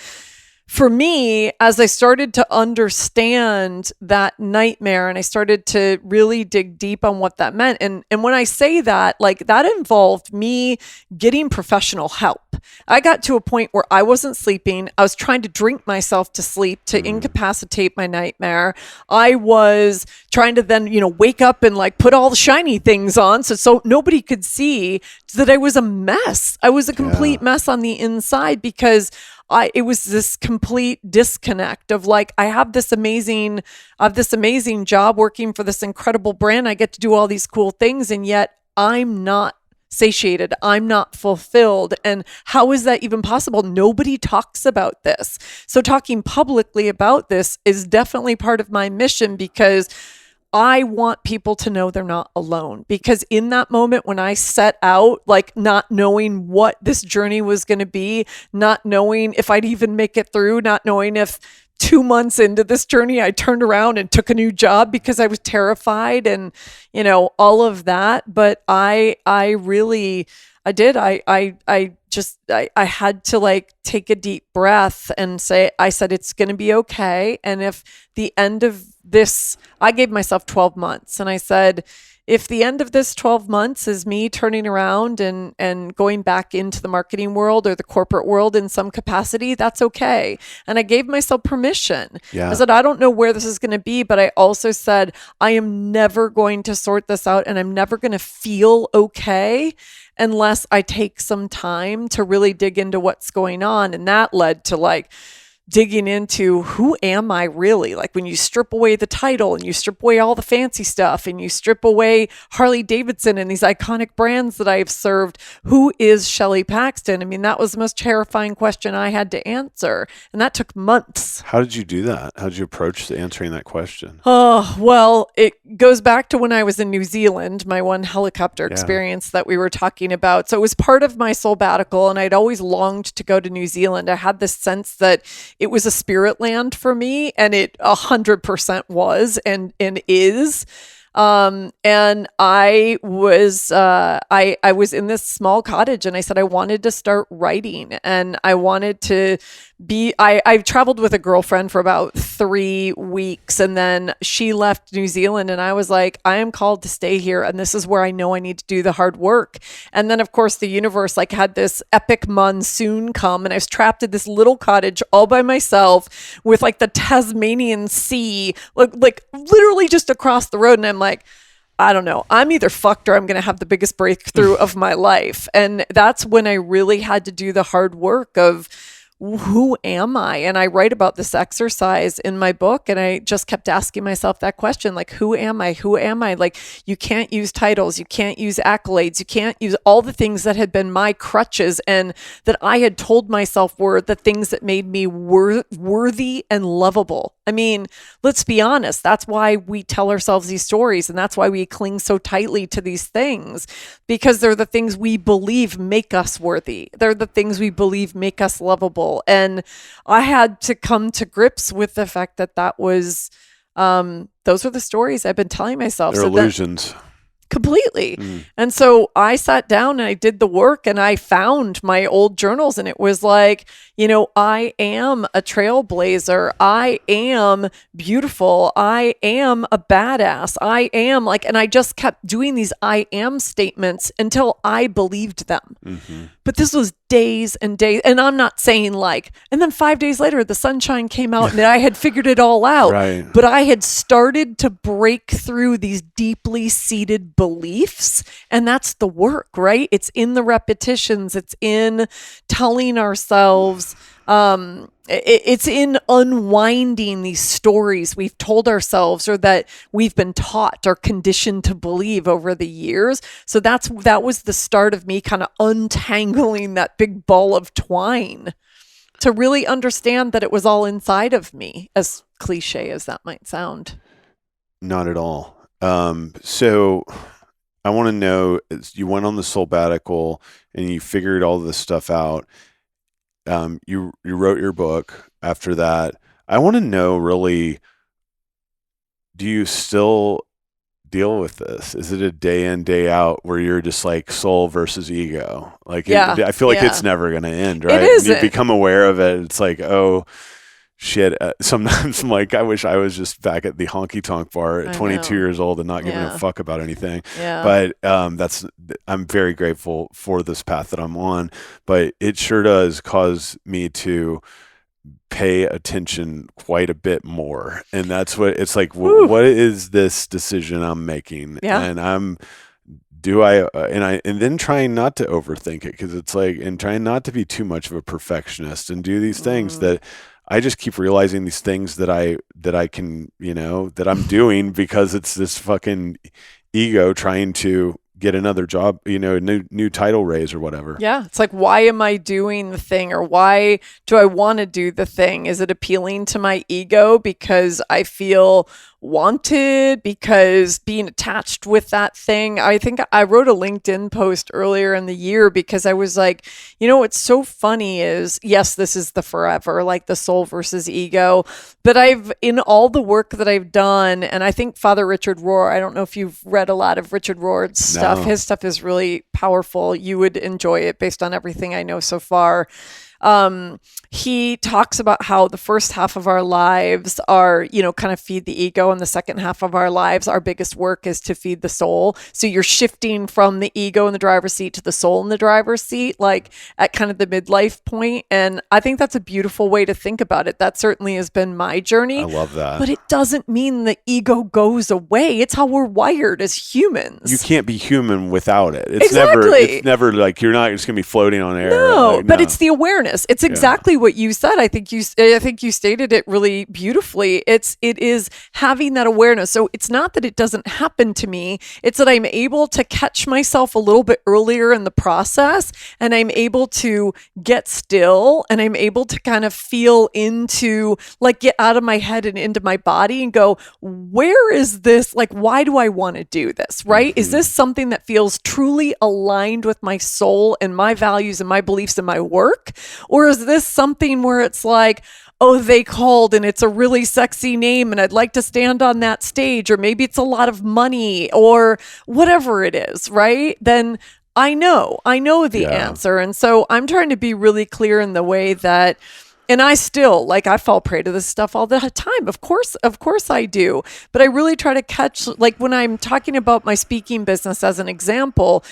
for me, as I started to understand that nightmare and I started to really dig deep on what that meant, and when I say that, like that involved me getting professional help. I got to a point where I wasn't sleeping. I was trying to drink myself to sleep to incapacitate my nightmare. I was trying to then, wake up and like put all the shiny things on so nobody could see that I was a mess. I was a complete mess on the inside because it was this complete disconnect of like, I have this amazing job working for this incredible brand. I get to do all these cool things, and yet I'm not satiated. I'm not fulfilled. And how is that even possible? Nobody talks about this. So talking publicly about this is definitely part of my mission, because I want people to know they're not alone. Because in that moment when I set out, like not knowing what this journey was going to be, not knowing if I'd even make it through, not knowing if 2 months into this journey, I turned around and took a new job because I was terrified and, all of that. But I did. I had to like take a deep breath and I said, it's going to be okay. And if the end of this, I gave myself 12 months and I said, if the end of this 12 months is me turning around and going back into the marketing world or the corporate world in some capacity, that's okay. And I gave myself permission. I said, I don't know where this is going to be, but I also said, I am never going to sort this out and I'm never going to feel okay unless I take some time to really dig into what's going on. And that led to like digging into who am I really? Like when you strip away the title and you strip away all the fancy stuff and you strip away Harley Davidson and these iconic brands that I've served, who is Shelley Paxton? I mean, that was the most terrifying question I had to answer. And that took months. How did you do that? How did you approach answering that question? Oh, well, it goes back to when I was in New Zealand, my one helicopter experience that we were talking about. So it was part of my sabbatical and I'd always longed to go to New Zealand. I had this sense that it was a spirit land for me, and it 100% was and is. And I was in this small cottage and I said I wanted to start writing and I wanted to I traveled with a girlfriend for about 3 weeks and then she left New Zealand and I was like, I am called to stay here and this is where I know I need to do the hard work. And then of course the universe like had this epic monsoon come and I was trapped in this little cottage all by myself with like the Tasmanian Sea, like literally just across the road. And I'm like, I don't know. I'm either fucked or I'm going to have the biggest breakthrough of my life. And that's when I really had to do the hard work of who am I? And I write about this exercise in my book. And I just kept asking myself that question, like, who am I? Who am I? Like, you can't use titles. You can't use accolades. You can't use all the things that had been my crutches and that I had told myself were the things that made me worthy and lovable. I mean, let's be honest. That's why we tell ourselves these stories. And that's why we cling so tightly to these things, because they're the things we believe make us worthy. They're the things we believe make us lovable. And I had to come to grips with the fact that was, those are the stories I've been telling myself. They're illusions. Completely. And so I sat down and I did the work and I found my old journals and it was like, I am a trailblazer. I am beautiful. I am a badass. I am like, and I just kept doing these I am statements until I believed them. Mm-hmm. But this was days and days. And I'm not saying like, and then 5 days later, the sunshine came out and I had figured it all out. Right. But I had started to break through these deeply seated beliefs. And that's the work, right? It's in the repetitions. It's in telling ourselves, it's in unwinding these stories we've told ourselves or that we've been taught or conditioned to believe over the years. So that was the start of me kind of untangling that big ball of twine to really understand that it was all inside of me, as cliche as that might sound. Not at all. So I want to know, you went on the sabbatical and you figured all this stuff out. You wrote your book after that. I want to know, really, do you still deal with this? Is it a day in, day out where you're just like soul versus ego? Like, I feel like it's never going to end, right? It isn't. You become aware of it. It's like, oh, shit, sometimes I'm like, I wish I was just back at the honky tonk bar at 22 years old and not giving a fuck about anything. But I'm very grateful for this path that I'm on, but it sure does cause me to pay attention quite a bit more. And that's what it's like, what is this decision I'm making? And and then trying not to overthink it, because it's like, and trying not to be too much of a perfectionist and do these things that I just keep realizing these things that I can, that I'm doing because it's this fucking ego trying to get another job, new title raise or whatever. Yeah. It's like, why am I doing the thing, or why do I want to do the thing? Is it appealing to my ego because I feel wanted, because being attached with that thing? I think I wrote a LinkedIn post earlier in the year because I was like, what's so funny is, yes, this is the forever, like the soul versus ego, but in all the work that I've done, and I think Father Richard Rohr, I don't know if you've read a lot of Richard Rohr's stuff. No. His stuff is really powerful. You would enjoy it based on everything I know so far. He talks about how the first half of our lives are, kind of feed the ego, and the second half of our lives, our biggest work is to feed the soul. So you're shifting from the ego in the driver's seat to the soul in the driver's seat, like at kind of the midlife point. And I think that's a beautiful way to think about it. That certainly has been my journey. I love that. But it doesn't mean the ego goes away. It's how we're wired as humans. You can't be human without it. It's never like you're not just going to be floating on air. No, but it's the awareness. It's exactly what you said. I think you stated it really beautifully. It is having that awareness. So it's not that it doesn't happen to me. It's that I'm able to catch myself a little bit earlier in the process, and I'm able to get still, and I'm able to kind of feel into, like, get out of my head and into my body and go, where is this? Like, why do I want to do this? Right? Is this something that feels truly aligned with my soul and my values and my beliefs and my work? Or is this something where it's like, oh, they called and it's a really sexy name and I'd like to stand on that stage, or maybe it's a lot of money, or whatever it is, right? Then I know the answer. And so I'm trying to be really clear in the way that, and I still, I fall prey to this stuff all the time. Of course I do. But I really try to catch, like, when I'm talking about my speaking business as an example,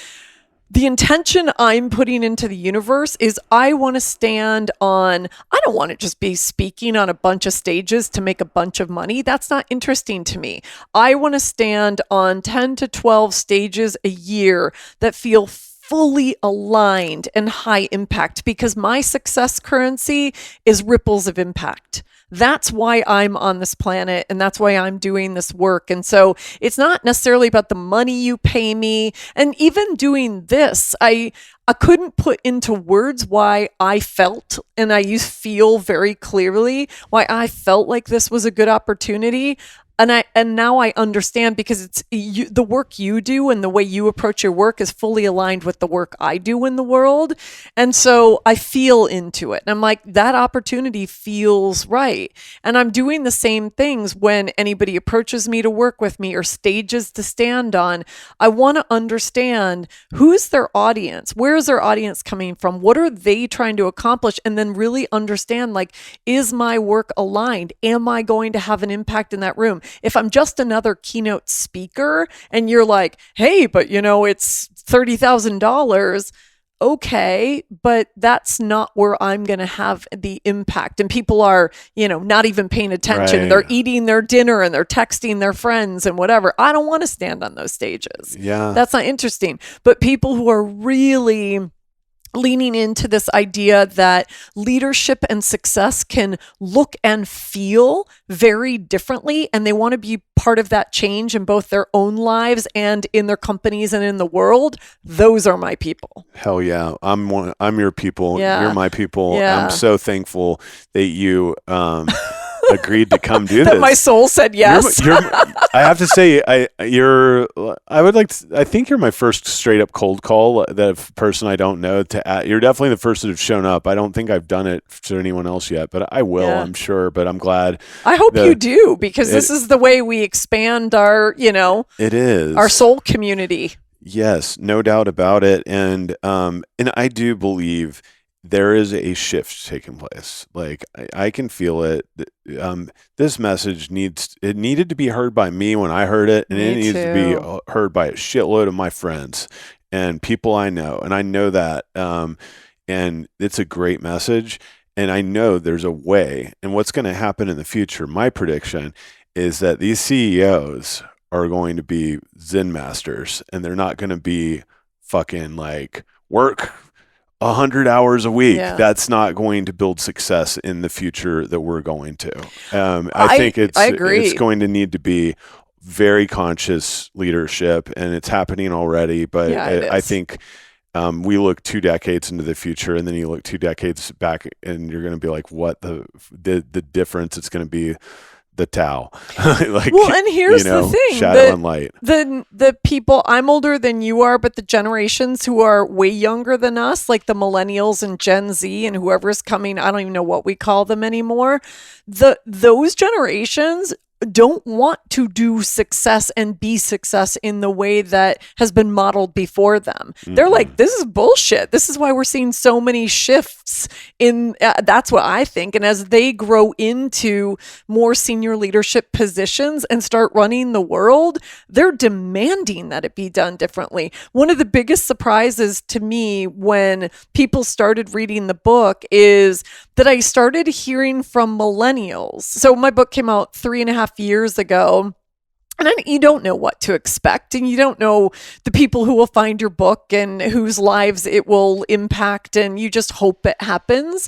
the intention I'm putting into the universe is I want to stand on, I don't want to just be speaking on a bunch of stages to make a bunch of money. That's not interesting to me. I want to stand on 10 to 12 stages a year that feel fully aligned and high impact, because my success currency is ripples of impact. That's why I'm on this planet, and that's why I'm doing this work. And so it's not necessarily about the money you pay me. And even doing this, I couldn't put into words why I felt, and I feel very clearly why I felt like this was a good opportunity. And now I understand, because it's the work you do and the way you approach your work is fully aligned with the work I do in the world. And so I feel into it. And I'm like, that opportunity feels right. And I'm doing the same things when anybody approaches me to work with me or stages to stand on. I want to understand, who's their audience? Where is their audience coming from? What are they trying to accomplish? And then really understand, like, is my work aligned? Am I going to have an impact in that room? If I'm just another keynote speaker and you're like, hey, but it's $30,000. Okay, but that's not where I'm going to have the impact. And people are, not even paying attention. Right. They're eating their dinner and they're texting their friends and whatever. I don't want to stand on those stages. Yeah. That's not interesting. But people who are really leaning into this idea that leadership and success can look and feel very differently, and they want to be part of that change in both their own lives and in their companies and in the world, those are my people. Hell yeah. I'm your people. Yeah. You're my people. Yeah. I'm so thankful that you agreed to come do that this. My soul said yes. I have to say, I think you're my first straight up cold call, that person I don't know you're definitely the first that have shown up. I don't think I've done it to anyone else yet, but I will, I'm sure. But I'm glad. I hope you do, because this is the way we expand our, it is our soul community. Yes, no doubt about it. And I do believe there is a shift taking place. Like I can feel it. This message needed to be heard by me when I heard it, and Me it needs to be too. heard by a shitload of my friends and people I know, and I know that. And it's a great message, and I know there's a way. And what's going to happen in the future? My prediction is that these CEOs are going to be Zen masters, and they're not going to be fucking like work 100 hours a week. Yeah. That's not going to build success in the future that we're going to. I think I agree. it's going to need to be very conscious leadership, and it's happening already. But Yeah, it I is. think we look 2 decades into the future, and then you look 2 decades back, and you're going to be like, what the difference? It's going to be the Tao. Like, Well, and here's the thing. shadow and light. The people, I'm older than you are, but the generations who are way younger than us, like the millennials and Gen Z and whoever's coming, I don't even know what we call them anymore. Those generations don't want to do success and be success in the way that has been modeled before them. They're like, this is bullshit. This is why we're seeing so many shifts in that's what I think. And as they grow into more senior leadership positions and start running the world, they're demanding that it be done differently. One of the biggest surprises to me when people started reading the book is that I started hearing from millennials. So my book came out 3.5 years ago. And then you don't know what to expect, and you don't know the people who will find your book and whose lives it will impact, and you just hope it happens.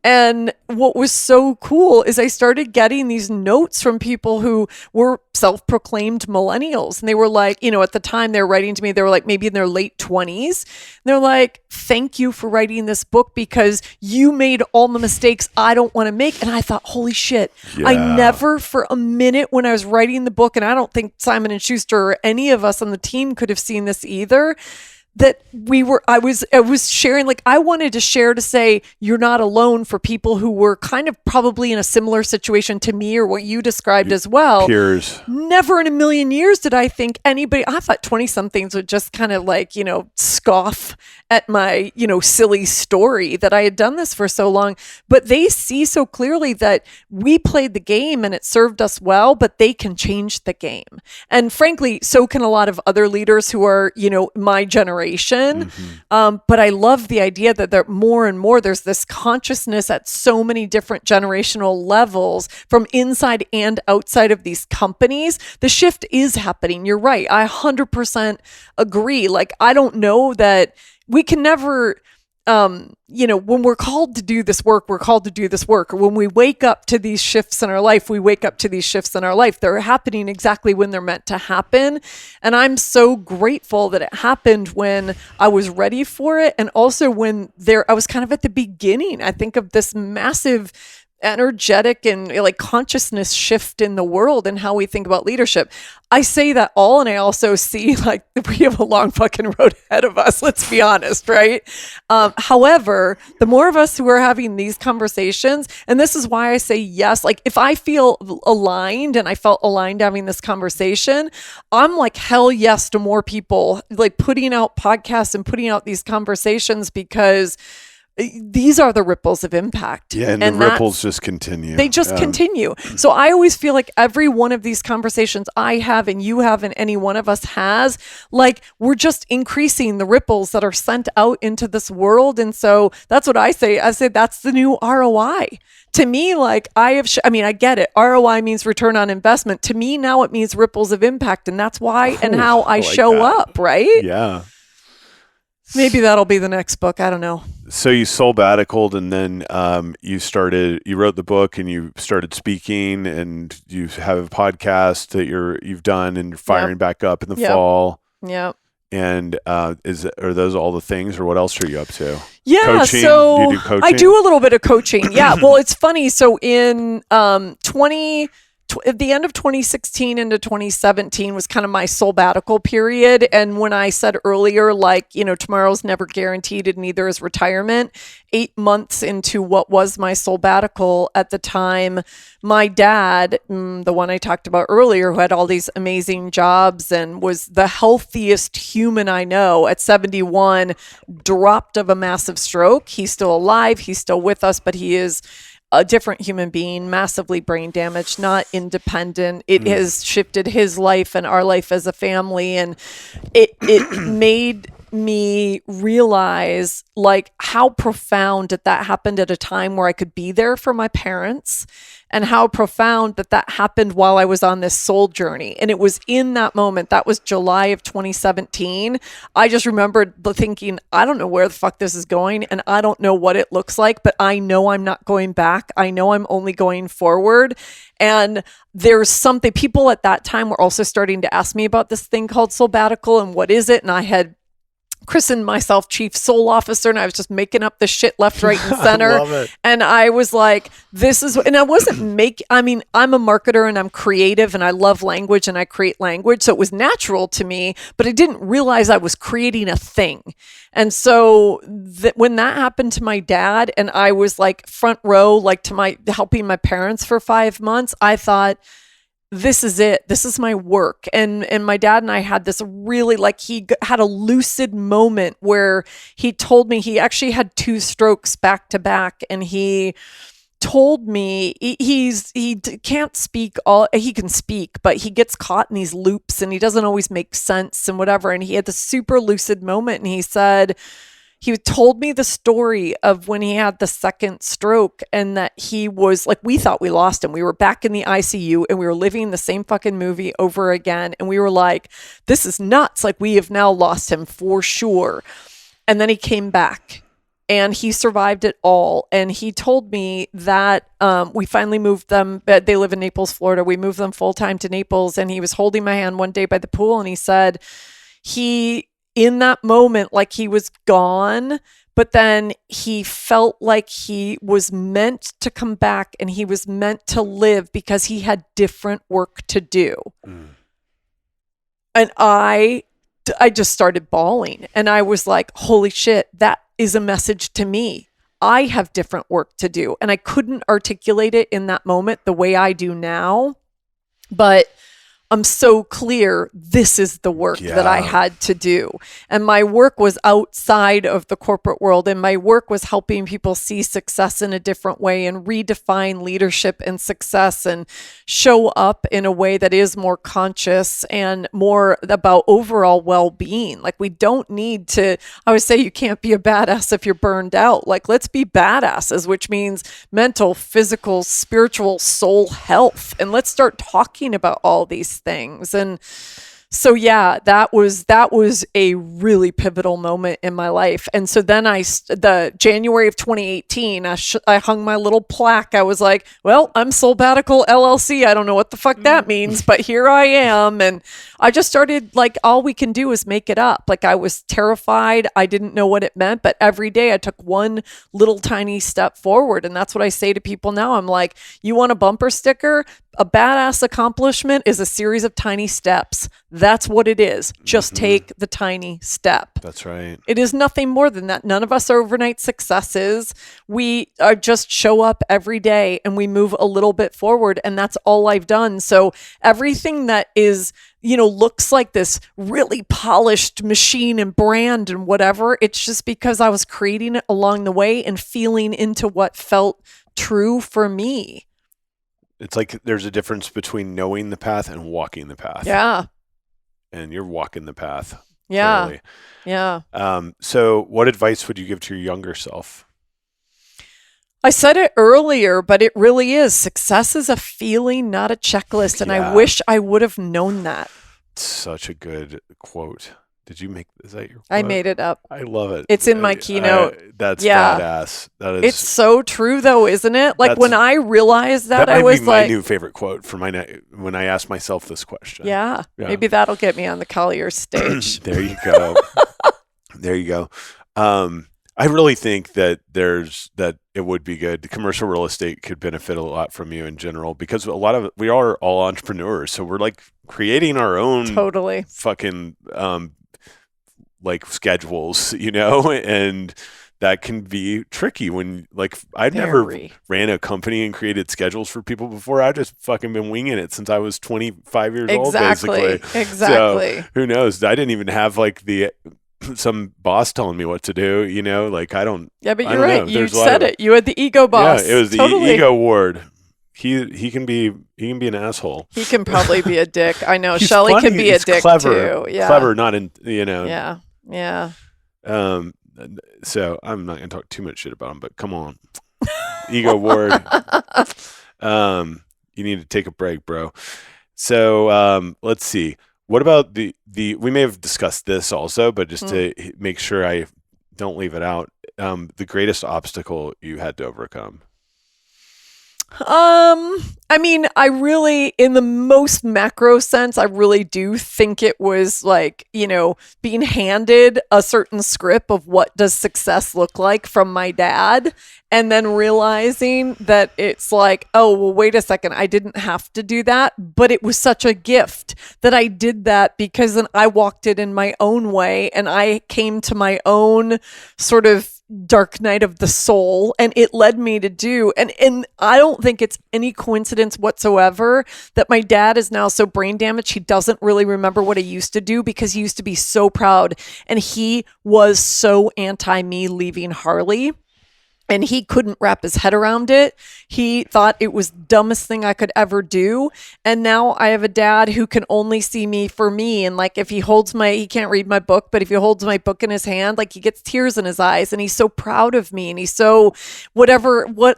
And what was so cool is I started getting these notes from people who were self-proclaimed millennials. And they were like, at the time they were writing to me, they were like maybe in their late 20s. And they're like, thank you for writing this book because you made all the mistakes I don't want to make. And I thought, holy shit, Yeah. I never for a minute when I was writing the book, and I don't think Simon & Schuster or any of us on the team could have seen this either, that I was sharing, like I wanted to share to say you're not alone for people who were kind of probably in a similar situation to me or what you described as well. Peers. Never in a million years did I think anybody, I thought 20 somethings would just kind of like, scoff at my, silly story that I had done this for so long, but they see so clearly that we played the game and it served us well, but they can change the game. And frankly, so can a lot of other leaders who are, my generation. But I love the idea that there more and more, there's this consciousness at so many different generational levels from inside and outside of these companies. The shift is happening. You're right. I 100% agree. Like, I don't know that we can never, when we're called to do this work, we're called to do this work. Or when we wake up to these shifts in our life, we wake up to these shifts in our life. They're happening exactly when they're meant to happen. And I'm so grateful that it happened when I was ready for it. And also when I was kind of at the beginning, I think, of this massive energetic and like consciousness shift in the world and how we think about leadership. I say that all, and I also see like we have a long fucking road ahead of us. Let's be honest, right? However, the more of us who are having these conversations, and this is why I say yes, like if I feel aligned, and I felt aligned having this conversation, I'm like, hell yes to more people like putting out podcasts and putting out these conversations, because these are the ripples of impact. Yeah, and the ripples just continue. They just continue. So I always feel like every one of these conversations I have and you have and any one of us has, like we're just increasing the ripples that are sent out into this world. And so that's what I say. I say that's the new ROI. To me, like I get it. ROI means return on investment. To me now it means ripples of impact. And that's why and how I like show that. Up, right? Yeah. Maybe that'll be the next book. I don't know. So you sabbaticaled, and then you wrote the book, and you started speaking, and you have a podcast that you've done, and you're firing back up in the fall. Yep. And are those all the things, or what else are you up to? Yeah, coaching? So do you do coaching? I do a little bit of coaching. Yeah. Well, it's funny. So in 20 at the end of 2016 into 2017 was kind of my soulbatical period. And when I said earlier, like, tomorrow's never guaranteed and neither is retirement, 8 months into what was my soulbatical at the time, my dad, the one I talked about earlier, who had all these amazing jobs and was the healthiest human I know at 71, dropped of a massive stroke. He's still alive. He's still with us, but he is a different human being, massively brain damaged, not independent. It has shifted his life and our life as a family. And it made me realize like how profound that happened at a time where I could be there for my parents, and how profound that happened while I was on this soul journey. And it was in that moment, that was July of 2017. I just remembered thinking, I don't know where the fuck this is going, and I don't know what it looks like, but I know I'm not going back. I know I'm only going forward. And there's something, people at that time were also starting to ask me about this thing called soulbatical and what is it? And I had christened myself Chief Soul Officer, and I was just making up the shit left, right, and center. I love it. And I was like, and I wasn't I'm a marketer and I'm creative and I love language and I create language. So it was natural to me, but I didn't realize I was creating a thing. And so when that happened to my dad and I was like front row, like to helping my parents for 5 months, I thought, this is it. This is my work. And my dad and I had this really, like, he had a lucid moment where he told me he actually had 2 strokes back to back. And he told me he can't speak he can speak, but he gets caught in these loops and he doesn't always make sense and whatever. And he had this super lucid moment. And he said, he told me the story of when he had the second stroke and that he was like, we thought we lost him. We were back in the ICU and we were living the same fucking movie over again. And we were like, this is nuts. Like, we have now lost him for sure. And then he came back and he survived it all. And he told me that we finally moved them. They live in Naples, Florida. We moved them full time to Naples. And he was holding my hand one day by the pool. And he said in that moment, like he was gone, but then he felt like he was meant to come back and he was meant to live because he had different work to do. And I just started bawling and I was like, holy shit, that is a message to me. I have different work to do. And I couldn't articulate it in that moment the way I do now, but I'm so clear this is the work that I had to do. And my work was outside of the corporate world. And my work was helping people see success in a different way and redefine leadership and success and show up in a way that is more conscious and more about overall well-being. Like, we don't need to, I always say you can't be a badass if you're burned out. Like, let's be badasses, which means mental, physical, spiritual, soul health. And let's start talking about all these things. And so, yeah, that was a really pivotal moment in my life. And so then the January of 2018, I hung my little plaque. I was like, well, I'm Soulbatical LLC. I don't know what the fuck that means, but here I am. And I just started, like, all we can do is make it up. Like, I was terrified. I didn't know what it meant, but every day I took one little tiny step forward. And that's what I say to people now. I'm like, you want a bumper sticker? A badass accomplishment is a series of tiny steps. That's what it is. Just take the tiny step. That's right. It is nothing more than that. None of us are overnight successes. We just show up every day and we move a little bit forward. And that's all I've done. So everything that is, looks like this really polished machine and brand and whatever, it's just because I was creating it along the way and feeling into what felt true for me. It's like there's a difference between knowing the path and walking the path. Yeah. And you're walking the path. Yeah. Clearly. Yeah. So what advice would you give to your younger self? I said it earlier, but it really is. Success is a feeling, not a checklist. And I wish I would have known that. Such a good quote. Did you is that your quote? I made it up. I love it. It's in my keynote. That's badass. That is. It's so true though, isn't it? Like, when I realized that I was be like, my new favorite quote for when I ask myself this question. Yeah. Maybe that'll get me on the Collier stage. There you go. There you go. I really think that it would be good. The commercial real estate could benefit a lot from you in general, because we are all entrepreneurs. So we're like creating our own Totally. fucking, like schedules, and that can be tricky when, like, I've never Very. ran a company and created schedules for people before. I've just fucking been winging it since I was 25 years old, basically. Exactly. So who knows? I didn't even have like some boss telling me what to do, like I don't. Yeah, but I you're don't right. know. You There's a lot said of- it. You had the ego boss. Yeah, it was the Totally. ego ward. He can be an asshole. He can probably be a dick. I know. He's Shelley funny, can be a he's dick clever, too. Yeah. clever, not in Yeah. Yeah. So I'm not gonna talk too much shit about him, but come on, ego ward. You need to take a break, bro. So let's see. What about the we may have discussed this also, but just to make sure I don't leave it out, the greatest obstacle you had to overcome. I mean, I really, in the most macro sense, I really do think it was like, being handed a certain script of what does success look like from my dad, and then realizing that it's like, oh, well, wait a second, I didn't have to do that, but it was such a gift that I did that, because then I walked it in my own way, and I came to my own sort of dark night of the soul, and it led me to do, and I don't think it's any coincidence whatsoever that my dad is now so brain damaged he doesn't really remember what he used to do, because he used to be so proud, and he was so anti me leaving Harley. And he couldn't wrap his head around it. He thought it was the dumbest thing I could ever do. And now I have a dad who can only see me for me. And like, if he can't read my book, but if he holds my book in his hand, like, he gets tears in his eyes, and he's so proud of me. And he's so, what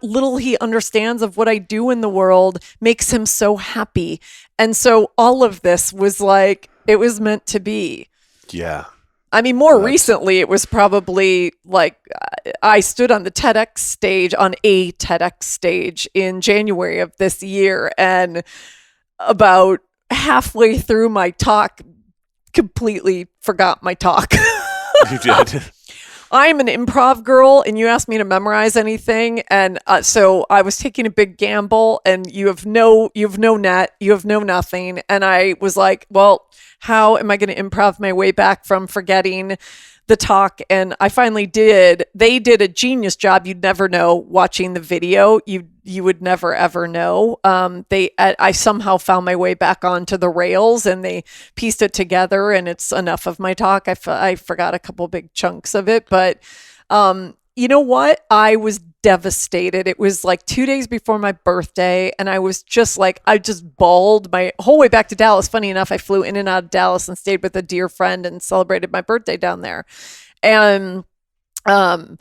little he understands of what I do in the world makes him so happy. And so all of this was like, it was meant to be. Yeah. I mean, more recently, it was probably like I stood on a TEDx stage in January of this year, and about halfway through my talk, completely forgot my talk. You did. I'm an improv girl, and you asked me to memorize anything, and so I was taking a big gamble, and you have no net, you have no nothing, and I was like, well, how am I going to improv my way back from forgetting the talk? And I finally did. They did a genius job. You'd never know watching the video. You would never ever know. I somehow found my way back onto the rails, and they pieced it together, and it's enough of my talk. I forgot a couple big chunks of it, but you know what? I was devastated. It was like 2 days before my birthday, and I was just like, I just bawled my whole way back to Dallas. Funny enough, I flew in and out of Dallas and stayed with a dear friend and celebrated my birthday down there. And then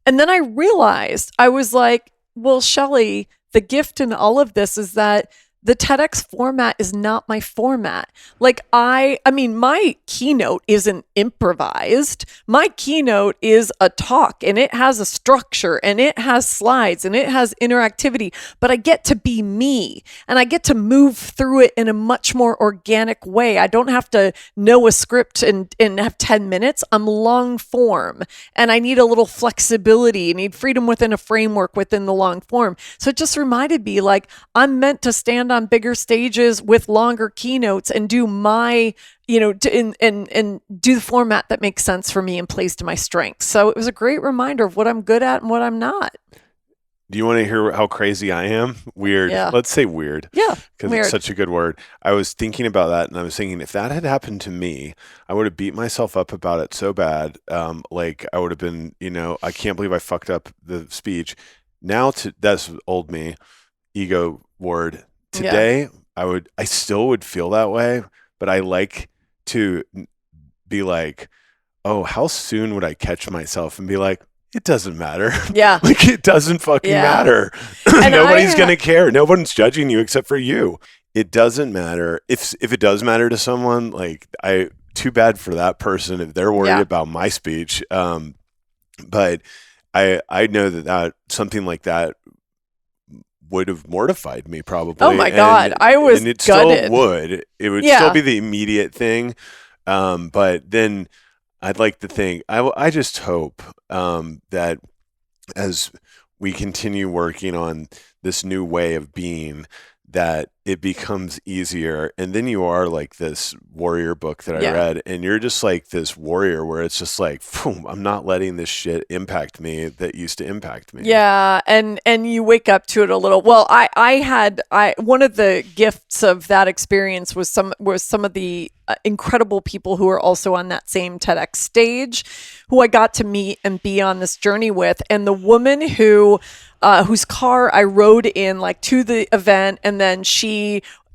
I realized, I was like, well, Shelley, the gift in all of this is that the TEDx format is not my format. Like I mean, my keynote isn't improvised. My keynote is a talk, and it has a structure, and it has slides, and it has interactivity, but I get to be me, and I get to move through it in a much more organic way. I don't have to know a script and have 10 minutes. I'm long form, and I need a little flexibility. I need freedom within a framework within the long form. So it just reminded me, like, I'm meant to stand on bigger stages with longer keynotes and do my, and do the format that makes sense for me and plays to my strengths. So it was a great reminder of what I'm good at and what I'm not. Do you want to hear how crazy I am? Weird. Yeah. Let's say weird. Yeah. Because Weird. it's such a good word. I was thinking about that, and I was thinking, if that had happened to me, I would have beat myself up about it so bad. Like I would have been, I can't believe I fucked up the speech. Now that's old me, ego word. Today, yeah. I still would feel that way, but I like to be like, oh, how soon would I catch myself and be like, it doesn't matter. Yeah. Like it doesn't fucking matter. Nobody's going to care. No one's judging you except for you. It doesn't matter. If it does matter to someone, like too bad for that person if they're worried about my speech. But I know that something like that would have mortified me probably. Oh my God. I was and it gutted. still would. It would still be the immediate thing. But then I'd like to think, I just hope that as we continue working on this new way of being, that it becomes easier. And then you are like this warrior book that I read, and you're just like this warrior where it's just like, boom, I'm not letting this shit impact me that used to impact me. Yeah. And you wake up to it a little. Well, I one of the gifts of that experience was some of the incredible people who are also on that same TEDx stage who I got to meet and be on this journey with. And the woman whose car I rode in like to the event, and then she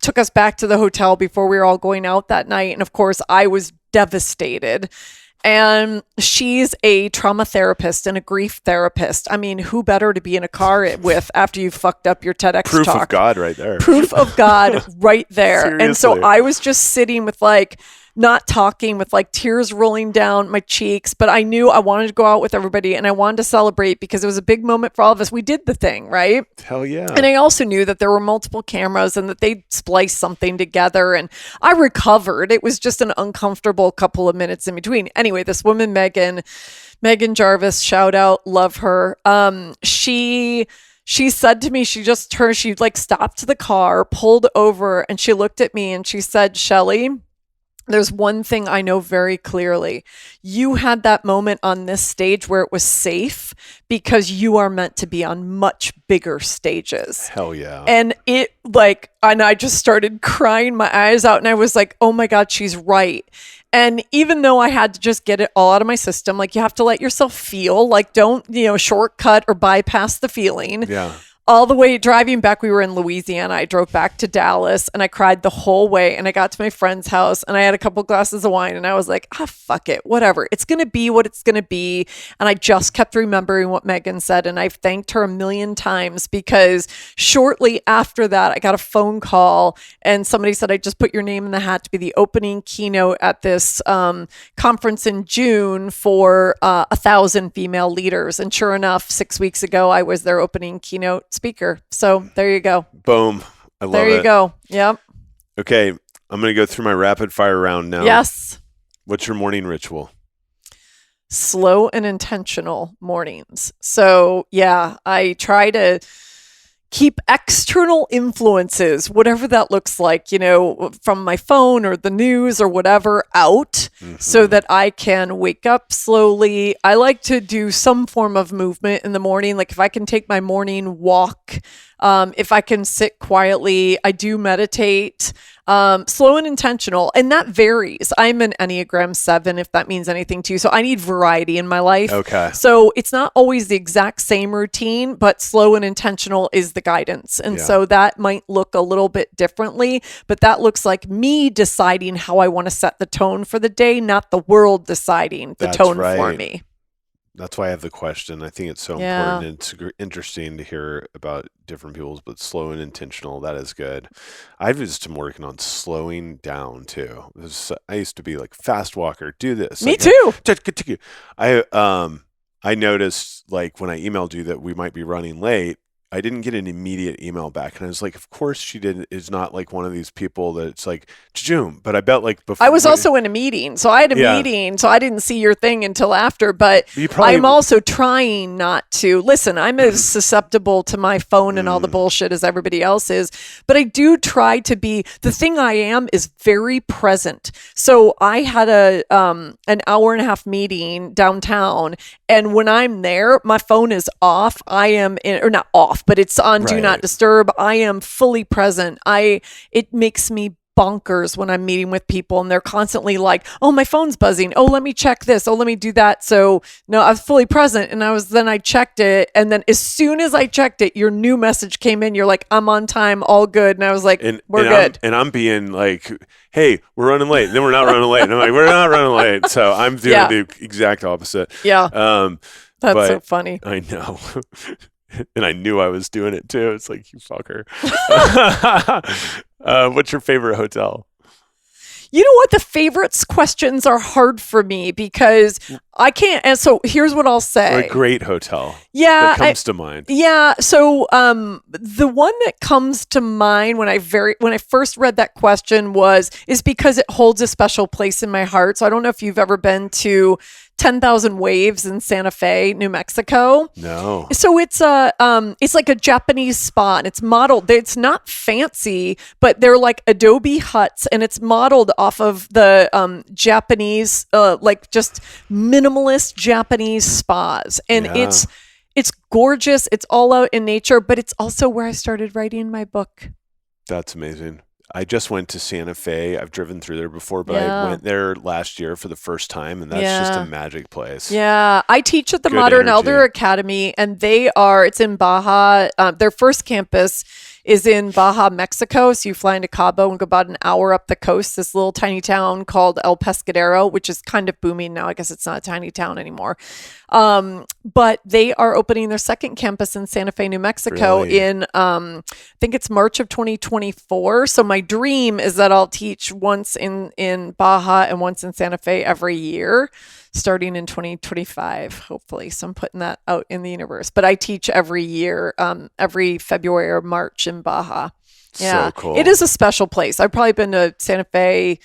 took us back to the hotel before we were all going out that night. And of course I was devastated. And she's a trauma therapist and a grief therapist. I mean, who better to be in a car with after you fucked up your TEDx Proof talk? of God right there. Proof of God right there. Seriously. And so I was just sitting with like, not talking, with like tears rolling down my cheeks, but I knew I wanted to go out with everybody and I wanted to celebrate because it was a big moment for all of us. We did the thing, right? Hell yeah. And I also knew that there were multiple cameras and that they'd splice something together, and I recovered. It was just an uncomfortable couple of minutes in between. Anyway, this woman, Megan Jarvis, shout out, love her. She said to me, she like stopped the car, pulled over, and she looked at me and she said, Shelley, there's one thing I know very clearly. You had that moment on this stage where it was safe because you are meant to be on much bigger stages. Hell yeah. And I just started crying my eyes out, and I was like, oh my God, she's right. And even though I had to just get it all out of my system, like you have to let yourself feel, like don't, shortcut or bypass the feeling. Yeah. All the way driving back, we were in Louisiana. I drove back to Dallas and I cried the whole way. And I got to my friend's house and I had a couple glasses of wine and I was like, fuck it, whatever. It's going to be what it's going to be. And I just kept remembering what Megan said. And I've thanked her a million times because shortly after that, I got a phone call and somebody said, I just put your name in the hat to be the opening keynote at this conference in June for 1,000 female leaders. And sure enough, 6 weeks ago, I was their opening keynote speaker. So there you go. Boom. I love it. There you go. Yep. Okay. I'm going to go through my rapid fire round now. Yes. What's your morning ritual? Slow and intentional mornings. So yeah, I try to keep external influences, whatever that looks like, from my phone or the news or whatever, out so that I can wake up slowly. I like to do some form of movement in the morning. Like if I can take my morning walk, if I can sit quietly, I do meditate. Slow and intentional. And that varies. I'm an Enneagram 7, if that means anything to you. So I need variety in my life. Okay. So it's not always the exact same routine, but slow and intentional is the guidance. And so that might look a little bit differently, but that looks like me deciding how I want to set the tone for the day, not the world deciding the tone for me. That's why I have the question. I think it's so important. It's interesting to hear about different people's, but slow and intentional, that is good. I've just been working on slowing down too. I used to be like fast walker, do this. Me too. I noticed like when I emailed you that we might be running late, I didn't get an immediate email back. And I was like, of course she didn't. Is not like one of these people that it's like, June. But I bet like before. I was also in a meeting. So I had a meeting. So I didn't see your thing until after. But I'm also trying not to. Listen, I'm as susceptible to my phone and all the bullshit as everybody else is. But I do try to be, the thing I am is very present. So I had an hour and a half meeting downtown. And when I'm there, my phone is off. I am in, or not off, but it's on do not disturb. I am fully present. It makes me bonkers when I'm meeting with people and they're constantly like, oh, my phone's buzzing. Oh, let me check this. Oh, let me do that. So no, I was fully present. And I checked it. And then as soon as I checked it, your new message came in. You're like, I'm on time, all good. And I was like, we're good. I'm being like, hey, we're running late. And then we're not running late. And I'm like, we're not running late. So I'm doing the exact opposite. Yeah. That's so funny. I know. And I knew I was doing it too. It's like, you fucker. What's your favorite hotel? You know what? The favorites questions are hard for me because I can't. And so here's what I'll Or say. a great hotel Yeah. that comes to mind. Yeah. So the one that comes to mind when I first read that question is because it holds a special place in my heart. So I don't know if you've ever been to 10,000 Waves in Santa Fe, New Mexico. No. So it's like a Japanese spa, and it's modeled. It's not fancy, but they're like adobe huts, and it's modeled off of the Japanese, like just minimalist Japanese spas, and Yeah. it's gorgeous. It's all out in nature, but it's also where I started writing my book. That's amazing. I just went to Santa Fe. I've driven through there before, but Yeah. I went there last year for the first time, and that's just Yeah. a magic place. Yeah, I teach at the Good Modern energy. Elder Academy, and it's in Baja. Their first campus is in Baja, Mexico. So you fly into Cabo and go about an hour up the coast, this little tiny town called El Pescadero, which is kind of booming now. I guess it's not a tiny town anymore. But they are opening their second campus in Santa Fe, New Mexico Really? in, I think it's March of 2024. So my dream is that I'll teach once in Baja and once in Santa Fe every year, starting in 2025, hopefully. So I'm putting that out in the universe. But I teach every year, every February or March in Baja. Yeah. So cool. It is a special place. I've probably been to Santa Fe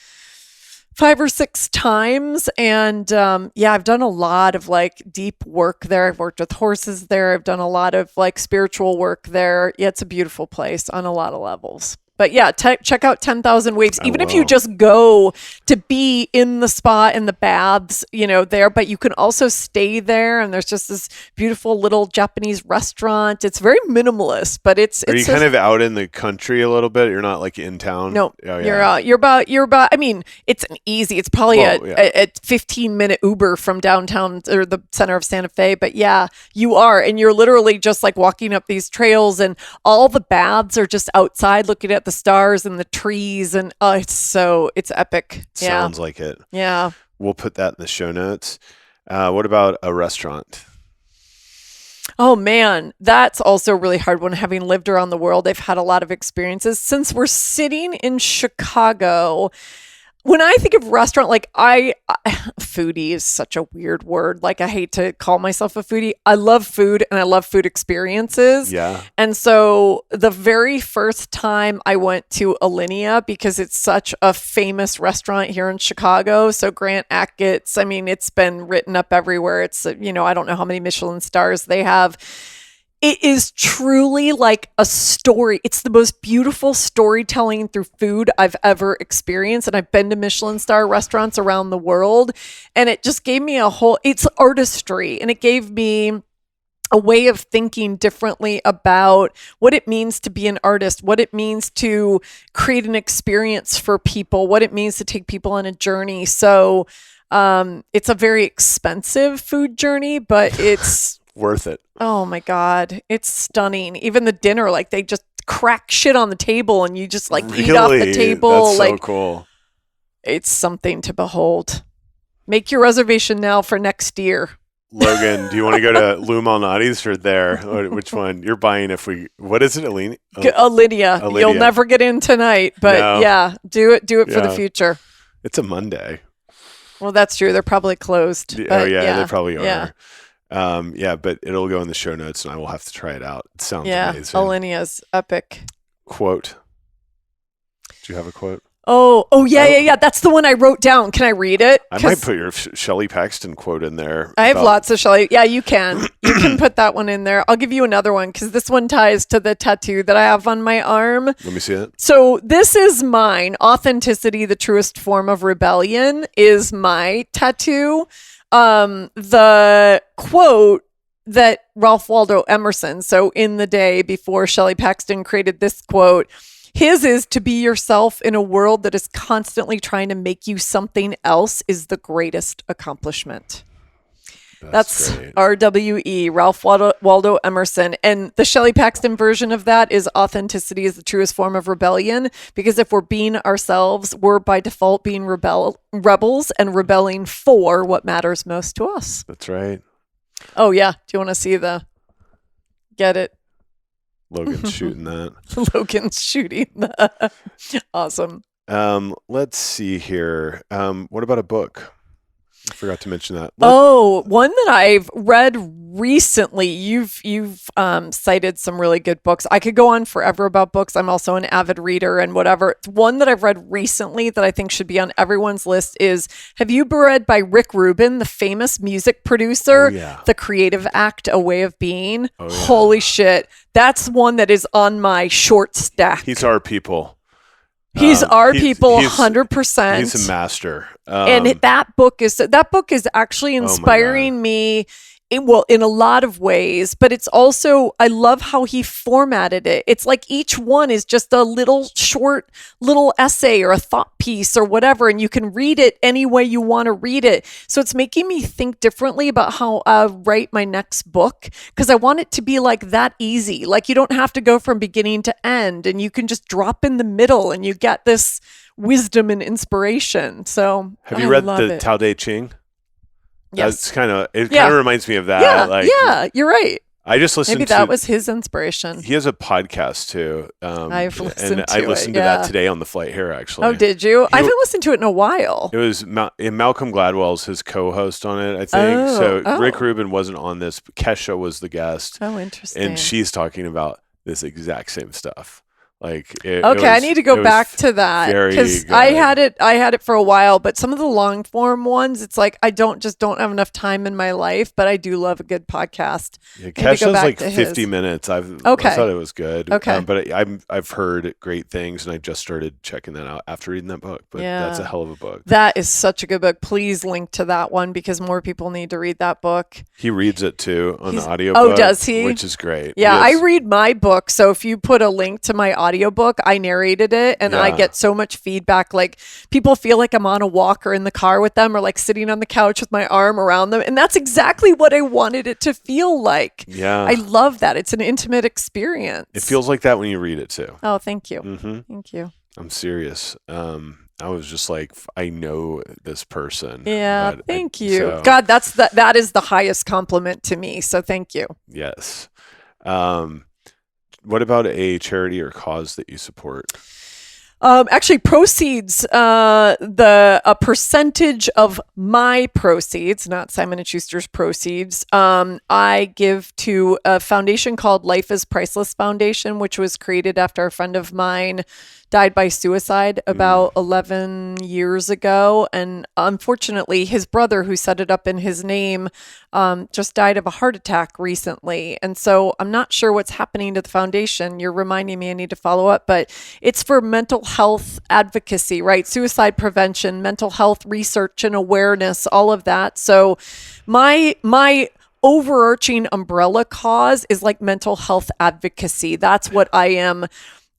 5 or 6 times. And I've done a lot of like deep work there. I've worked with horses there. I've done a lot of like spiritual work there. Yeah, it's a beautiful place on a lot of levels. But yeah, check out 10,000 Waves. Even if you will. just go to be in the spa and the baths, there, but you can also stay there. And there's just this beautiful little Japanese restaurant. It's very minimalist, but it's Are you kind of out in the country a little bit? You're not like in town? No, Oh, yeah. you're about, I mean, it's probably Well, yeah. a 15-minute Uber from downtown or the center of Santa Fe. But yeah, you are. And you're literally just like walking up these trails, and all the baths are just outside looking at the stars and the trees. And it's epic. Yeah. Sounds like it. Yeah. We'll put that in the show notes. What about a restaurant? Oh man, that's also a really hard one. Having lived around the world, I've had a lot of experiences. Since we're sitting in Chicago, when I think of restaurant, like foodie is such a weird word. Like I hate to call myself a foodie. I love food and I love food experiences. Yeah. And so the very first time I went to Alinea, because it's such a famous restaurant here in Chicago. So Grant Achatz, I mean, it's been written up everywhere. It's, I don't know how many Michelin stars they have. It is truly like a story. It's the most beautiful storytelling through food I've ever experienced. And I've been to Michelin star restaurants around the world. And it just gave me it's artistry. And it gave me a way of thinking differently about what it means to be an artist, what it means to create an experience for people, what it means to take people on a journey. So it's a very expensive food journey, but it's Worth it. oh my God, it's stunning. Even the dinner, like they just crack shit on the table and you just like eat off the Really? table. That's like so cool. it's something to behold. Make your reservation now for next year. Logan, do you want to go to Lou Malnati's or there? Or which one? You're buying what is it, Aline? Alinea. You'll Alinea. never get in tonight, but No. yeah, do it for the Yeah. future. It's a Monday. Well, that's true. They're probably closed. Oh, but yeah, they probably are. Yeah. But it'll go in the show notes and I will have to try it out. It sounds Yeah. amazing. Alinea's epic. Quote. Do you have a quote? Oh, yeah. That's the one I wrote down. Can I read it? I might put your Shelley Paxton quote in there. I have about- lots of Shelley. Yeah, you can. You can put that one in there. I'll give you another one because this one ties to the tattoo that I have on my arm. Let me see it. So this is mine. Authenticity, the truest form of rebellion, is my tattoo. The quote that Ralph Waldo Emerson, so in the day before Shelley Paxton created this quote, his is to be yourself in a world that is constantly trying to make you something else is the greatest accomplishment. That's great. RWE, Ralph Waldo Emerson. And the Shelley Paxton version of that is authenticity is the truest form of rebellion. Because if we're being ourselves, we're by default being rebels and rebelling for what matters most to us. That's right. Oh, yeah. Do you want to see get it? Logan's shooting that. Logan's shooting that. Awesome. Let's see here. What about a book? I forgot to mention that. Oh, one that I've read recently. You've cited some really good books. I could go on forever about books. I'm also an avid reader and whatever. One that I've read recently that I think should be on everyone's list is, have you read by Rick Rubin, the famous music producer, The Creative Act, A Way of Being? Oh, yeah. Holy shit. That's one that is on my short stack. He's our people. He's our people, 100%. He's a master. And that book is actually inspiring me in a lot of ways, but it's also, I love how he formatted it. It's like each one is just a little essay or a thought piece or whatever, and you can read it any way you want to read it. So it's making me think differently about how I write my next book, because I want it to be like that easy. Like you don't have to go from beginning to end, and you can just drop in the middle and you get this wisdom and inspiration. So have you read the Tao Te Ching? Yes. It kind of reminds me of that. Yeah, you're right. I just listened Maybe that was his inspiration. He has a podcast too. I've listened to that today on the flight here, actually. Oh, did you? I haven't listened to it in a while. It was Malcolm Gladwell's his co-host on it, I think. Rick Rubin wasn't on this. But Kesha was the guest. Oh, interesting. And she's talking about this exact same stuff. I need to go back to that, because I had it for a while, but some of the long form ones, it's like I don't have enough time in my life, but I do love a good podcast. Yeah, Kesha's like 50 minutes. I thought it was good. Okay, but I've heard great things, and I just started checking that out after reading that book. But that's a hell of a book. That is such a good book. Please link to that one, because more people need to read that book. He reads it too on the audiobook. Oh, does he? Which is great. Yeah, I read my book, so if you put a link to my audiobook, I narrated it, and I get so much feedback. Like people feel like I'm on a walk or in the car with them, or like sitting on the couch with my arm around them, and that's exactly what I wanted it to feel like. Yeah, I love that. It's an intimate experience. It feels like that when you read it too. Oh, thank you. Mm-hmm. Thank you. I'm serious. I was just like, I know this person. Yeah, thank you. So. God, that is the highest compliment to me. So thank you. Yes. What about a charity or cause that you support? Actually, proceeds, a percentage of my proceeds, not Simon & Schuster's proceeds, I give to a foundation called Life is Priceless Foundation, which was created after a friend of mine died by suicide about 11 years ago. And unfortunately, his brother, who set it up in his name, just died of a heart attack recently. And so I'm not sure what's happening to the foundation. You're reminding me I need to follow up, but it's for mental health advocacy, right? Suicide prevention, mental health research and awareness, all of that. So my overarching umbrella cause is like mental health advocacy. That's what I am.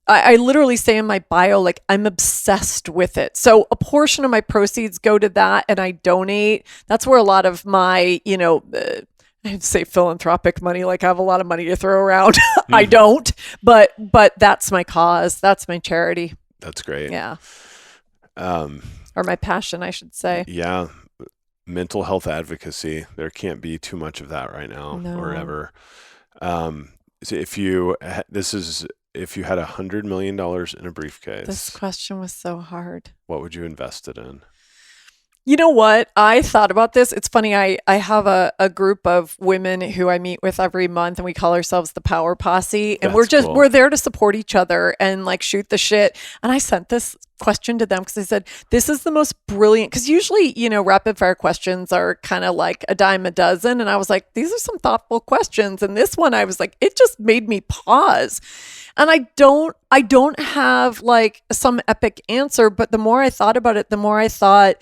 I literally say in my bio, like, I'm obsessed with it. So a portion of my proceeds go to that, and I donate. That's where a lot of my, I'd say philanthropic money, like I have a lot of money to throw around. I don't, but that's my cause. That's my charity. That's great. Yeah. Or my passion, I should say. Yeah. Mental health advocacy. There can't be too much of that right now or ever. So if you had $100 million in a briefcase. This question was so hard. What would you invest it in? You know what? I thought about this. It's funny. I have a group of women who I meet with every month, and we call ourselves the Power Posse. And we're there to support each other and like shoot the shit. And I sent this question to them because I said, this is the most brilliant, because usually, rapid fire questions are kind of like a dime a dozen. And I was like, these are some thoughtful questions. And this one, I was like, it just made me pause. And I don't have like some epic answer, but the more I thought about it, the more I thought,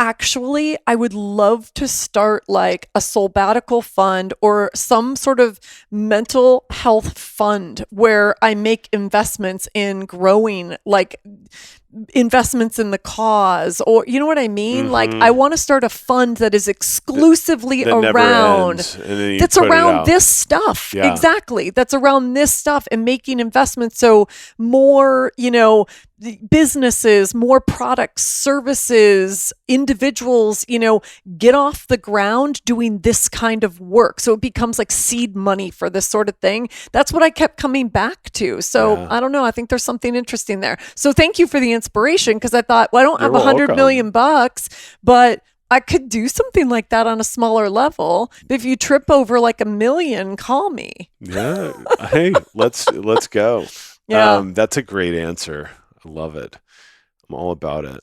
actually, I would love to start like a Soulbatical fund or some sort of mental health fund where I make investments in growing, like investments in the cause, or you know what I mean? Mm-hmm. Like I want to start a fund that is exclusively around, that's around this stuff. Yeah. Exactly. That's around this stuff and making investments. So more, businesses, more products, services, individuals, get off the ground doing this kind of work. So it becomes like seed money for this sort of thing. That's what I kept coming back to. So I don't know. I think there's something interesting there. So thank you for the inspiration, because I thought, well, I don't have $100 million, but I could do something like that on a smaller level. But if you trip over like 1 million, call me. Yeah. Hey, let's go. Yeah. That's a great answer. I love it. I'm all about it.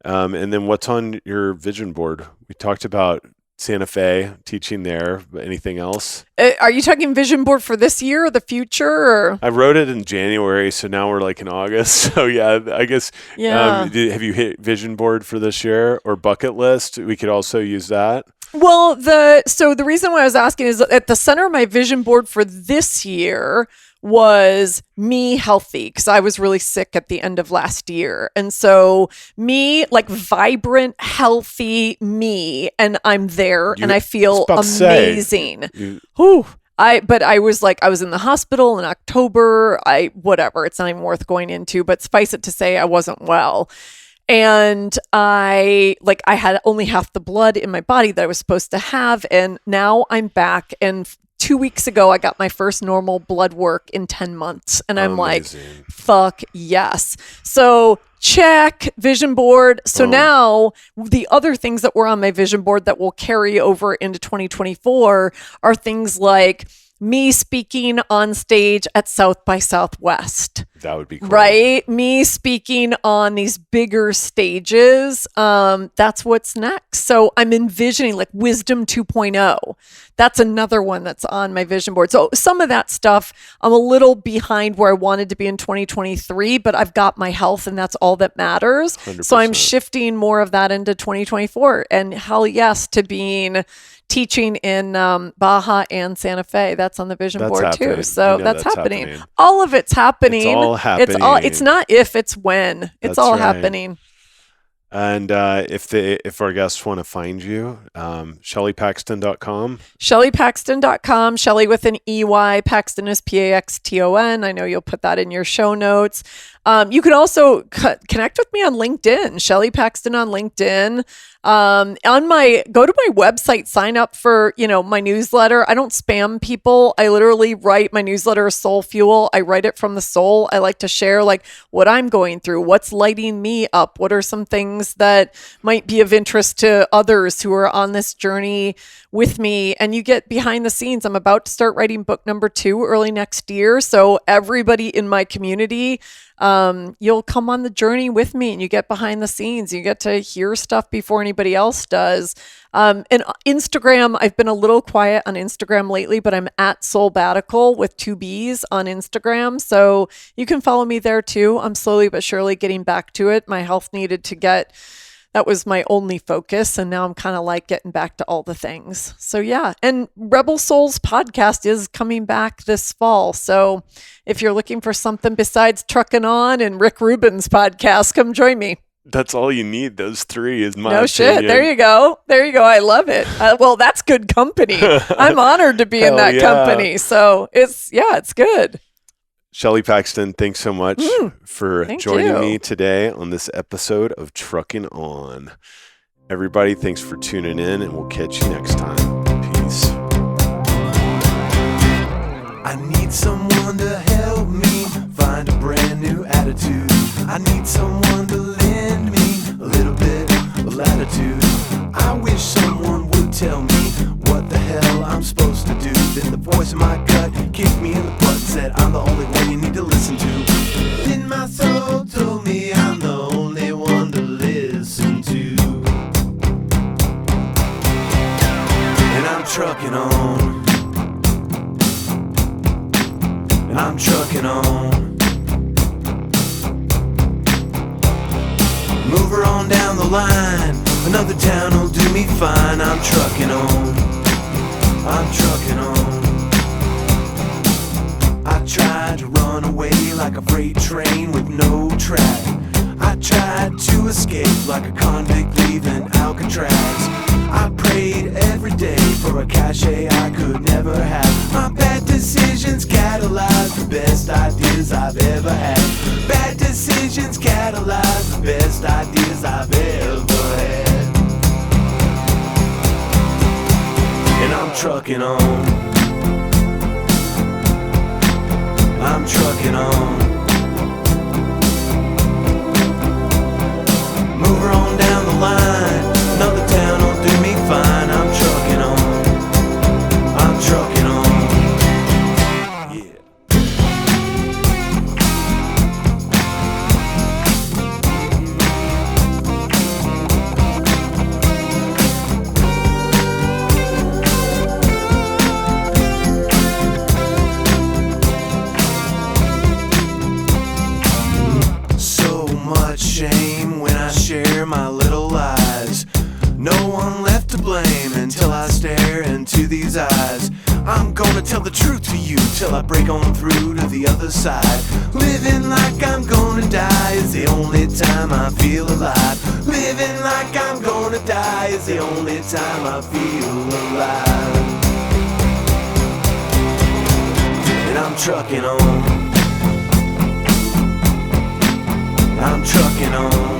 And then what's on your vision board? We talked about Santa Fe, teaching there, but anything else? Are you talking vision board for this year or the future? Or? I wrote it in January, so now we're like in August. So yeah, I guess. Yeah. Have you hit vision board for this year or bucket list? We could also use that. Well, so the reason why I was asking is at the center of my vision board for this year was me healthy, because I was really sick at the end of last year. And so me, like vibrant, healthy me, and I'm there and I feel amazing. But I was in the hospital in October. Whatever, it's not even worth going into, but suffice it to say I wasn't well. And I had only half the blood in my body that I was supposed to have. And now I'm back. And 2 weeks ago, I got my first normal blood work in 10 months. And I'm Amazing. like, fuck yes. So check vision board. So now the other things that were on my vision board that will carry over into 2024 are things like me speaking on stage at South by Southwest. That would be cool. Right? Me speaking on these bigger stages. That's what's next. So I'm envisioning like Wisdom 2.0. That's another one that's on my vision board. So some of that stuff, I'm a little behind where I wanted to be in 2023, but I've got my health and that's all that matters. 100%. So I'm shifting more of that into 2024. And hell yes to being teaching in Baja and Santa Fe. That's on the vision board happening. too. So that's happening. happening. All of it's happening. It's all happening. It's not if, it's when. It's That's all right. happening. And if our guests want to find you, ShellyPaxton.com. ShellyPaxton.com. Shelley with an EY. Paxton is Paxton. I know you'll put that in your show notes. You can also connect with me on LinkedIn. Shelley Paxton on LinkedIn. Go to my website, sign up for, my newsletter. I don't spam people. I literally write my newsletter is soul fuel. I write it from the soul. I like to share like what I'm going through, what's lighting me up. What are some things that might be of interest to others who are on this journey with me? And you get behind the scenes. I'm about to start writing book number 2 early next year. So everybody in my community, you'll come on the journey with me and you get behind the scenes. You get to hear stuff before anybody else does. And Instagram, I've been a little quiet on Instagram lately, but I'm at Soulbatical with 2 B's on Instagram. So you can follow me there too. I'm slowly but surely getting back to it. My health needed to that was my only focus. And now I'm kind of like getting back to all the things. So yeah. And Rebel Souls podcast is coming back this fall. So if you're looking for something besides Truckin' On and Rick Rubin's podcast, come join me. That's all you need. Those 3 is my No opinion. shit. There you go. I love it. Well, that's good company. I'm honored to be in that company. So it's good. Shelley Paxton, thanks so much for joining you. me today on this episode of Truckin' On. Everybody, thanks for tuning in, and we'll catch you next time. Peace. I need someone to help me find a brand new attitude. I need someone to lend me a little bit of latitude. I wish someone would tell me what the hell I'm supposed to do. Then the voice in my gut kicked me in the butt and said I'm the only one you need to listen to. Then my soul told me I'm the only one to listen to. And I'm trucking on. And I'm trucking on. Move her on down the line. Another town will do me fine. I'm trucking on. I'm trucking on. I tried to run away like a freight train with no track. I tried to escape like a convict leaving Alcatraz. I prayed every day for a cachet I could never have. My bad decisions catalyzed the best ideas I've ever had. Bad decisions catalyzed the best ideas I've ever had. And I'm trucking on. I'm trucking on. Move her on down the line. Another town on no one left to blame until I stare into these eyes. I'm gonna tell the truth to you till I break on through to the other side. Living like I'm gonna die is the only time I feel alive. Living like I'm gonna die is the only time I feel alive. And I'm trucking on. I'm trucking on.